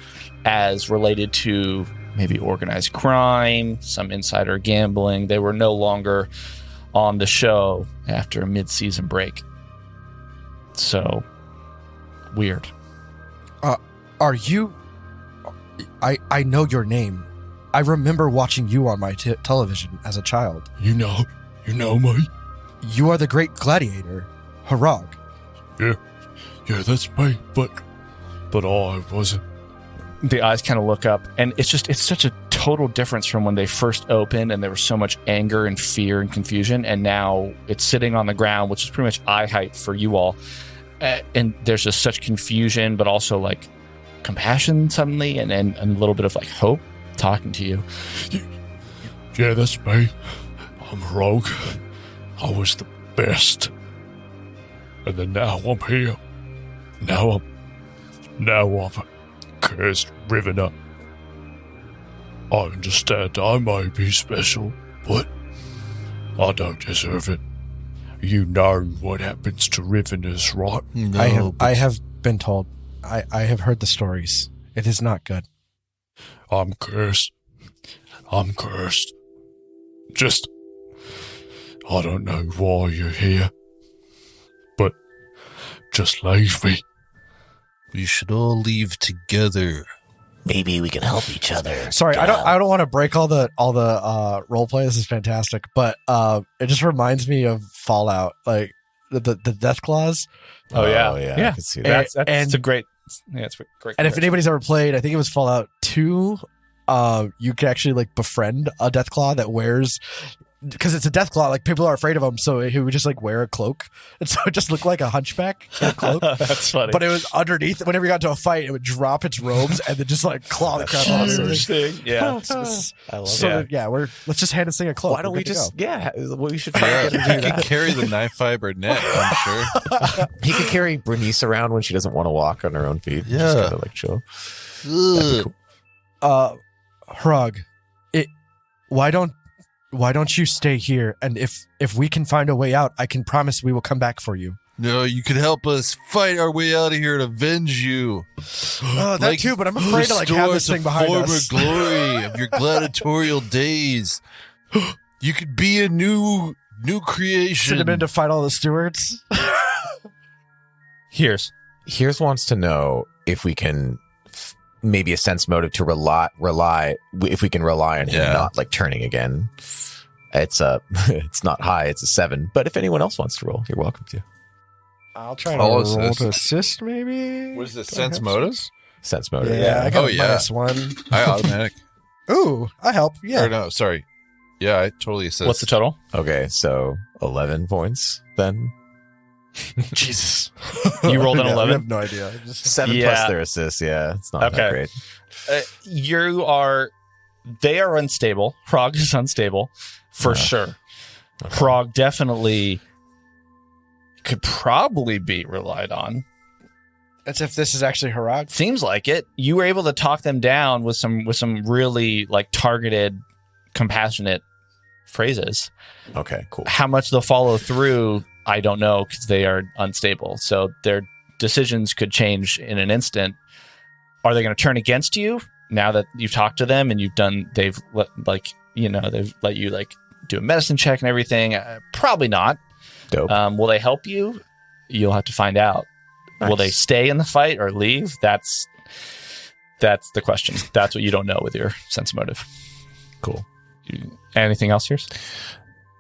as related to maybe organized crime, some insider gambling. They were no longer on the show after a mid-season break. So, weird. Are you... I know your name. I remember watching you on my television as a child. You know me? You are the great gladiator, Hrog. Yeah, that's me, but I wasn't. The eyes kind of look up, and it's such a total difference from when they first opened and there was so much anger and fear and confusion, and now it's sitting on the ground, which is pretty much eye height for you all. And there's just such confusion, but also like compassion suddenly, and a little bit of like hope talking to you. Yeah, that's me. I'm a rogue. I was the best. And then now I'm here. Now I'm a cursed Rivener. I understand I may be special, but I don't deserve it. You know what happens to Riveners, right? No, I have been told. I have heard the stories. It is not good. I'm cursed. I'm cursed. Just, I don't know why you're here, but just leave me. we should all leave together. Maybe we can help each other. Sorry, I don't want to break all the role play. This is fantastic, but it just reminds me of Fallout, like the death clause. Oh, yeah. I can see that. That's a great. Yeah, it's a great. And if anybody's ever played, I think it was Fallout 2, you can actually like befriend a death claw that wears, because it's a death claw, like people are afraid of him, so he would just like wear a cloak, and so it just looked like a hunchback in a cloak. That's funny. But it was underneath. Whenever you got to a fight, it would drop its robes and then just like claw the crap out of everything. Yeah. I love So it. yeah, let's just hand this thing a cloak. Why don't We're we good to just, go. we should Yeah, get him to he do can that. carry the knife fiber net, I'm sure. He could carry Bernice around when she doesn't want to walk on her own feet. Yeah. Just kind of like chill. That'd be cool. Hrog, why don't you stay here? And if we can find a way out, I can promise we will come back for you. No, you could help us fight our way out of here and avenge you. That too, but I'm afraid to like have this Restore thing behind former us. glory of your gladiatorial days. You could be a new creation. Send him in to fight all the stewards. Heerz. Heerz wants to know if we can maybe a sense motive to rely if we can rely on him not like turning again. It's it's not high, it's a 7. But if anyone else wants to roll, you're welcome to. I'll try to I'll roll assist. to assist, maybe. What is this, sense motives? Sense motive. Yeah, I got Oh, a yeah. -1. I automatic. Ooh, I help. Yeah. Or no, sorry. Yeah, I totally assist. What's the total? Okay, so 11 points then. Jesus. You rolled an Yeah, 11? I have no idea. 7 Yeah. plus their assist. Yeah, it's not that Okay. great. They are unstable. Hrog is unstable for sure. Okay. Hrog definitely could probably be relied on. That's if this is actually Hrog. Seems like it. You were able to talk them down with some really like targeted, compassionate phrases. Okay, cool. How much they'll follow through, I don't know, because they are unstable. So their decisions could change in an instant. Are they going to turn against you now that you've talked to them and they've let you like do a medicine check and everything? Probably not. Dope. Will they help you? You'll have to find out. Nice. Will they stay in the fight or leave? That's the question. That's what you don't know with your sense motive. Cool. Anything else here?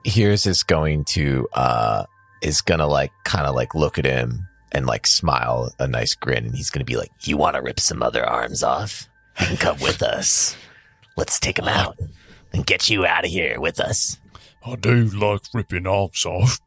Heerz is going to like kind of like look at him and like smile a nice grin, and he's going to be like, You want to rip some other arms off? You can come with us. Let's take them out and get you out of here with us. I do like ripping arms off.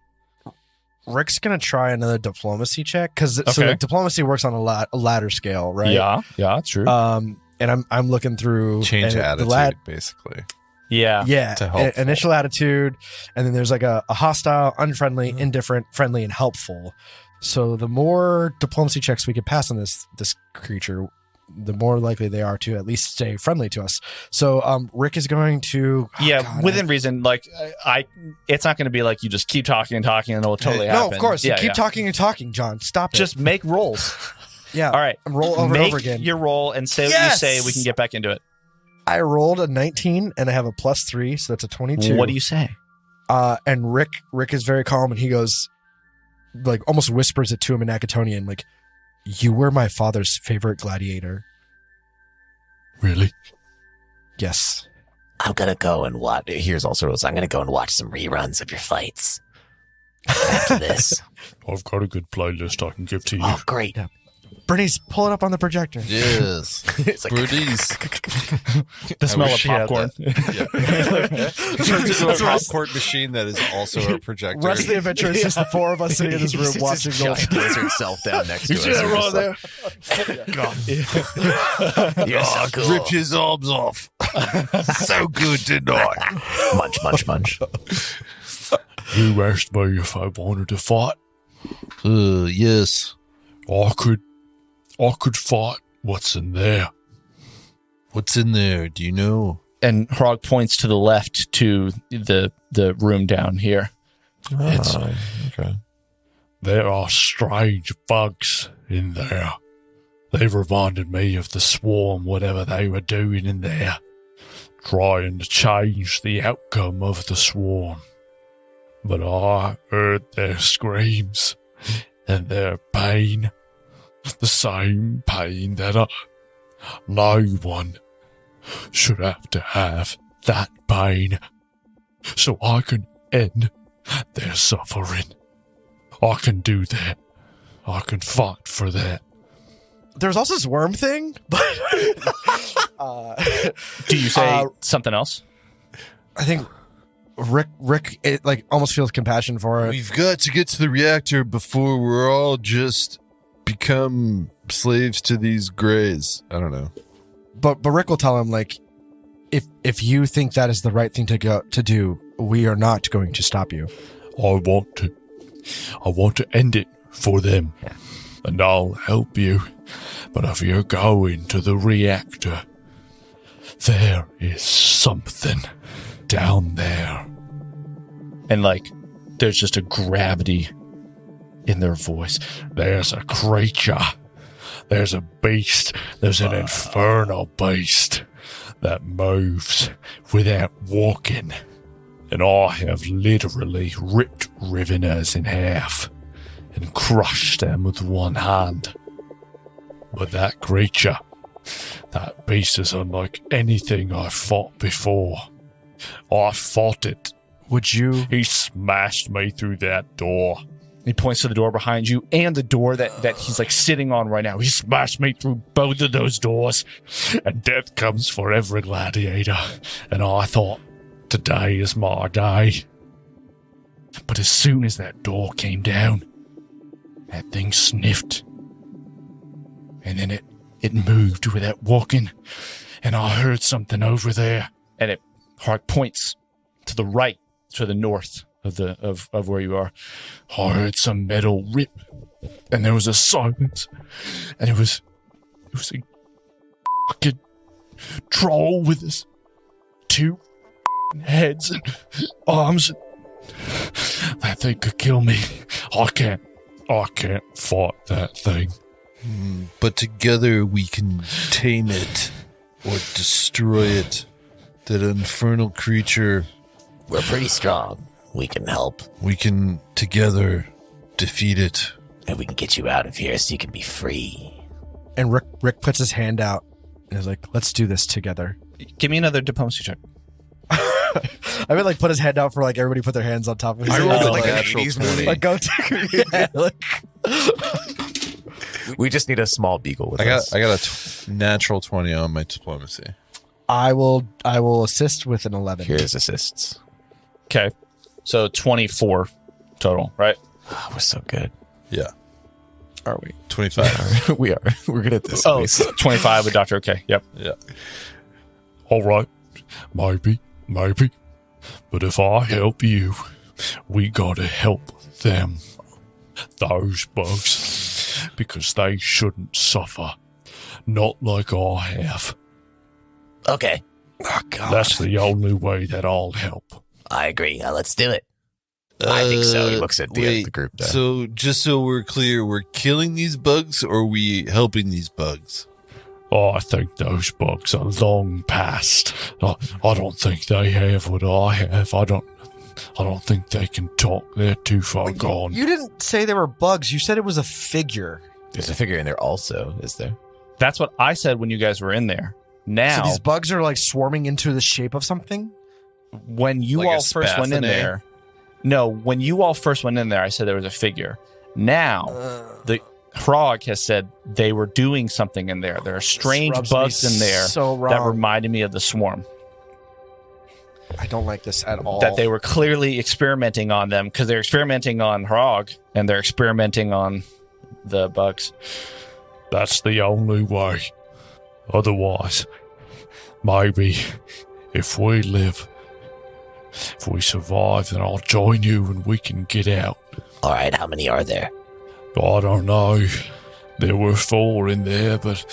Rick's gonna try another diplomacy check because so Okay. like, diplomacy works on a ladder scale, right? Yeah, true. And I'm looking through Change and attitude, basically. yeah. To helpful. Initial attitude, and then there's like a hostile, unfriendly, indifferent, friendly, and helpful. So the more diplomacy checks we can pass on this creature, the more likely they are to at least stay friendly to us. So Rick is going to within reason. Like it's not going to be like you just keep talking and talking and it will totally happen. No, of course. Yeah, keep talking and talking, John. Stop it. Just make rolls. yeah. All right. Roll over Make and over again. your roll and say what you say. We can get back into it. I rolled a 19 and I have a +3, so that's a 22. What do you say? And Rick is very calm, and he goes, like, almost whispers it to him in Acatonian, like, "You were my father's favorite gladiator." Really? Yes. I'm going to go and watch. Here's also rules. I'm going to go and watch some reruns of your fights after this. I've got a good playlist I can give to you. Oh, great. Yeah. Bernice, pull it up on the projector. Yes. It's like, Bernice. The smell of wish she had popcorn. Turns into a popcorn machine that is also a projector. Rest of the adventure is just the four of us sitting in this room watching giant lizard self down next to us. you're so cool. Rip his arms off. So good tonight. Munch. You asked me if I wanted to fight. Yes. I could fight. What's in there? What's in there? Do you know? And Hrog points to the left to the room down here. It's okay. There are strange bugs in there. They reminded me of the swarm, whatever they were doing in there, trying to change the outcome of the swarm. But I heard their screams and their pain, the same pain that no one should have to have that pain, so I can end their suffering. I can do that. I can fight for that. There's also this worm thing, but Do you say something else? I think Rick it, like almost feels compassion for it. We've got to get to the reactor before we're all just become slaves to these grays. I don't know. But Rick will tell him, like, if you think that is the right thing to do, we are not going to stop you. I want to end it for them, and I'll help you. But if you're going to the reactor, there is something down there. And like, there's just a gravity in their voice. There's a creature. There's a beast. There's an infernal beast that moves without walking. And I have literally ripped Riveners in half and crushed them with one hand. But that creature, that beast is unlike anything I've fought before. I fought it. Would you? He smashed me through that door. He points to the door behind you and the door that he's like sitting on right now. He smashed me through both of those doors. And death comes for every gladiator. And I thought, today is my day. But as soon as that door came down, that thing sniffed. And then it moved without walking. And I heard something over there. And it Hart points to the right, to the north of where you are. I heard some metal rip, and there was a silence, and it was a fucking troll with his two heads and arms. That thing could kill me. I can't fight that thing. But together we can tame it or destroy it. That infernal creature. We're pretty strong. We can help. We can together defeat it. And we can get you out of here so you can be free. And Rick puts his hand out and is like, let's do this together. Give me another diplomacy check. I mean, like, put his hand out for, like, everybody put their hands on top of his I head. rolled like a an natural 80s 20. Like, go to yeah, like, We just need a small beagle with I us. got a natural 20 on my diplomacy. I will assist with an 11. Here's assists. Okay. So 24 total, right? Oh, we're so good. Yeah. Are we? 25. We are. We're good at this. Oh, at least. 25 with Dr. Okay. Yep. Yeah. All right, maybe. But if I help you, we gotta help them. Those bugs. Because they shouldn't suffer. Not like I have. Okay, Oh, God. That's the only way that I'll help. I agree. Let's do it. I think so. He looks at wait, the group there. So, just so we're clear, we're killing these bugs or are we helping these bugs? Oh, I think those bugs are long past. I don't think they have what I have. I don't think they can talk. They're too far gone. You didn't say they were bugs. You said it was a figure. There's a figure in there also, is there? That's what I said when you guys were in there. Now, So these bugs are, like, swarming into the shape of something? when you Like a all first went in spathinae? there, no, when you all first went in there, I said there was a figure. Now, Frog has said they were doing something in there. There are strange Rubs me bugs in there so wrong. that reminded me of the swarm. I don't like this at all. That they were clearly experimenting on them because they're experimenting on Frog and they're experimenting on the bugs. That's the only way. Otherwise, maybe if we live, if we survive, then I'll join you and we can get out. All right, how many are there? I don't know. There were 4 in there, but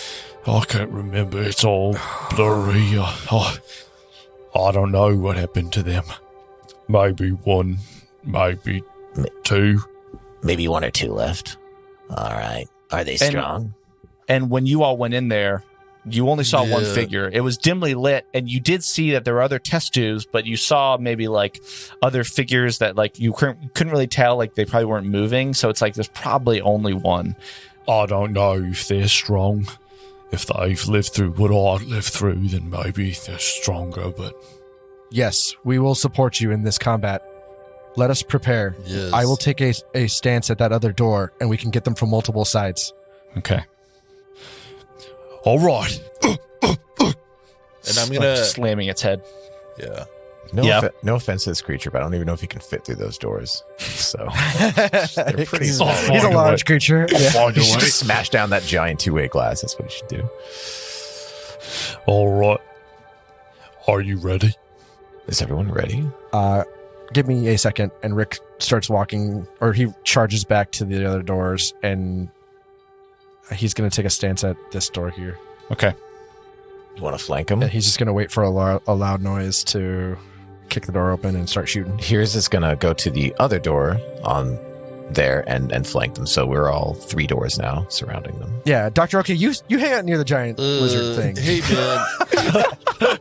I can't remember. It's all blurry. I don't know what happened to them. Maybe 1, maybe 2. Maybe 1 or 2 left. All right. Are they strong? And when you all went in there, you only saw one Yeah. figure. It was dimly lit, and you did see that there were other test tubes, but you saw maybe like other figures that like you couldn't really tell, like they probably weren't moving. So it's like there's probably only one. I don't know if they're strong. If they've lived through what I lived through, then maybe they're stronger, but... Yes, we will support you in this combat. Let us prepare. Yes. I will take a stance at that other door, and we can get them from multiple sides. Okay. All right. And I'm gonna. Slamming its head. Yeah. No offense to this creature, but I don't even know if he can fit through those doors. So They're pretty he's, small. he's a large creature. Yeah. Find a you should way. just smash down that giant 2-way glass. That's what you should do. All right. Are you ready? Is everyone ready? Give me a second, and Rick starts walking, or he charges back to the other doors, and he's going to take a stance at this door here. Okay. You want to flank him? And he's just going to wait for a loud noise to kick the door open and start shooting. Here's is going to go to the other door on there and flank them. So we're all 3 doors now surrounding them. Yeah, Dr. Okay, you hang out near the giant lizard thing. Hey, man.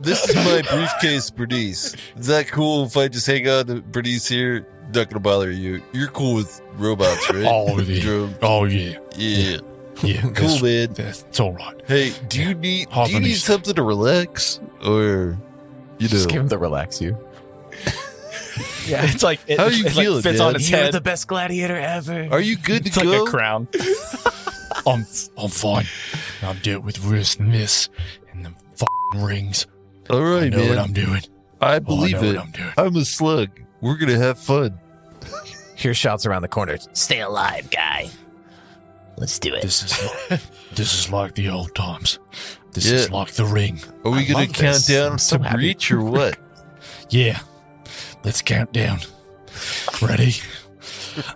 This is my briefcase, Bernice. Is that cool if I just hang out the Bernice here? Not gonna bother you. You're cool with robots, right? Oh, yeah. Drones. Oh, yeah. Yeah. Yeah. Cool, man. That's all right. Hey, do you need Bernice. something to relax? Or, you Just know. give him the relax you. Yeah, it's like it, How are you it feeling, like fits man? on its You're head. the best gladiator ever. Are you good to It's like go? a crown. I'm fine. I'm dealt with worse than this. And them f***ing rings. All right, I know man. what I'm doing. I believe I know it. what I'm doing. I'm a slug. We're gonna have fun. Here's shouts around the corner. Stay alive, guy. Let's do it. This is like the old times. This Yeah. is like the ring. Are we I gonna love count this. down I'm so to happy. breach or what? Yeah. Let's count down. Ready?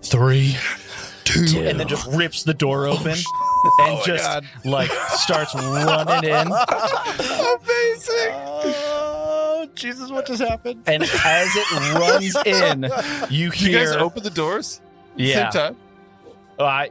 3, 2. And then just rips the door open and just like starts running in. Amazing! Oh, Jesus, what just happened? And as it runs in, you Do you guys hear open the doors? yeah. Same time? I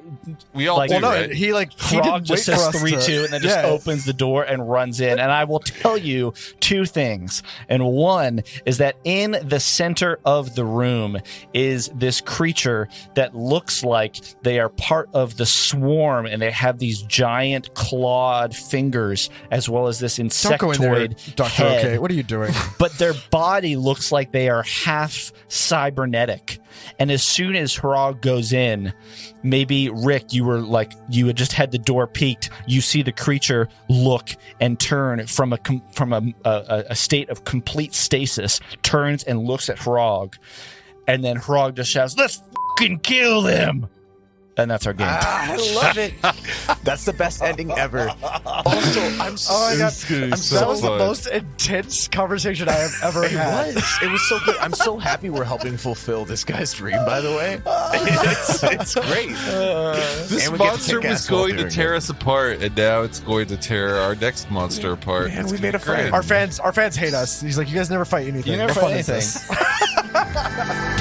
We all Like- do, Well, no, right? He Frog didn't just wait says for us 3, to- 2, and then just Yeah. opens the door and runs in. And I will tell you 2 things. And one is that in the center of the room is this creature that looks like they are part of the swarm, and they have these giant clawed fingers as well as this Don't go in there, insectoid Dr. head. Okay. What are you doing? But their body looks like they are half cybernetic. And as soon as Frog goes in, maybe Rick, you had just had the door peeked. You see the creature look and turn from a state of complete stasis, turns and looks at Frog, and then Frog just shouts, "Let's fucking kill them!" And that's our game. I love it. That's the best ending ever. Also, I'm so, Oh my God. That That was the most intense conversation I have ever had. It was so good. I'm so happy we're helping fulfill this guy's dream, by the way. It's great. This And we get to monster kick was ass while going to doing tear it. us apart, and now it's going to tear our next monster apart. Man, It's we made a great. friend. Our fans hate us. He's like, you guys never fight anything. You never What fight fun is anything. this?"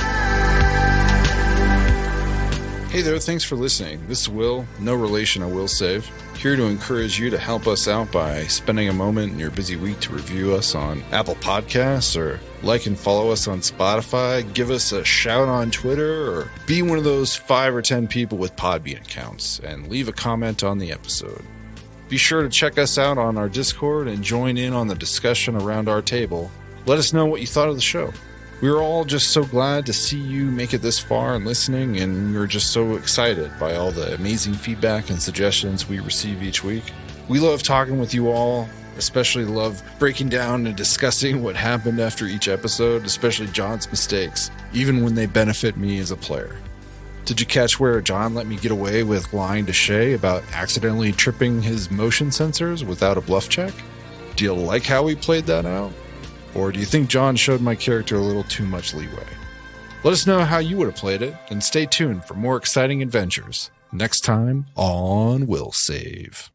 Hey there, thanks for listening. This is Will, no relation to Will Save, here to encourage you to help us out by spending a moment in your busy week to review us on Apple Podcasts, or like and follow us on Spotify, give us a shout on Twitter, or be one of those 5 or 10 people with Podbean accounts and leave a comment on the episode. Be sure to check us out on our Discord and join in on the discussion around our table. Let us know what you thought of the show. We were all just so glad to see you make it this far and listening, and we were just so excited by all the amazing feedback and suggestions we receive each week. We love talking with you all, especially love breaking down and discussing what happened after each episode, especially John's mistakes, even when they benefit me as a player. Did you catch where John let me get away with lying to Shay about accidentally tripping his motion sensors without a bluff check? Do you like how we played that out? Or do you think John showed my character a little too much leeway? Let us know how you would have played it, and stay tuned for more exciting adventures next time on Will Save.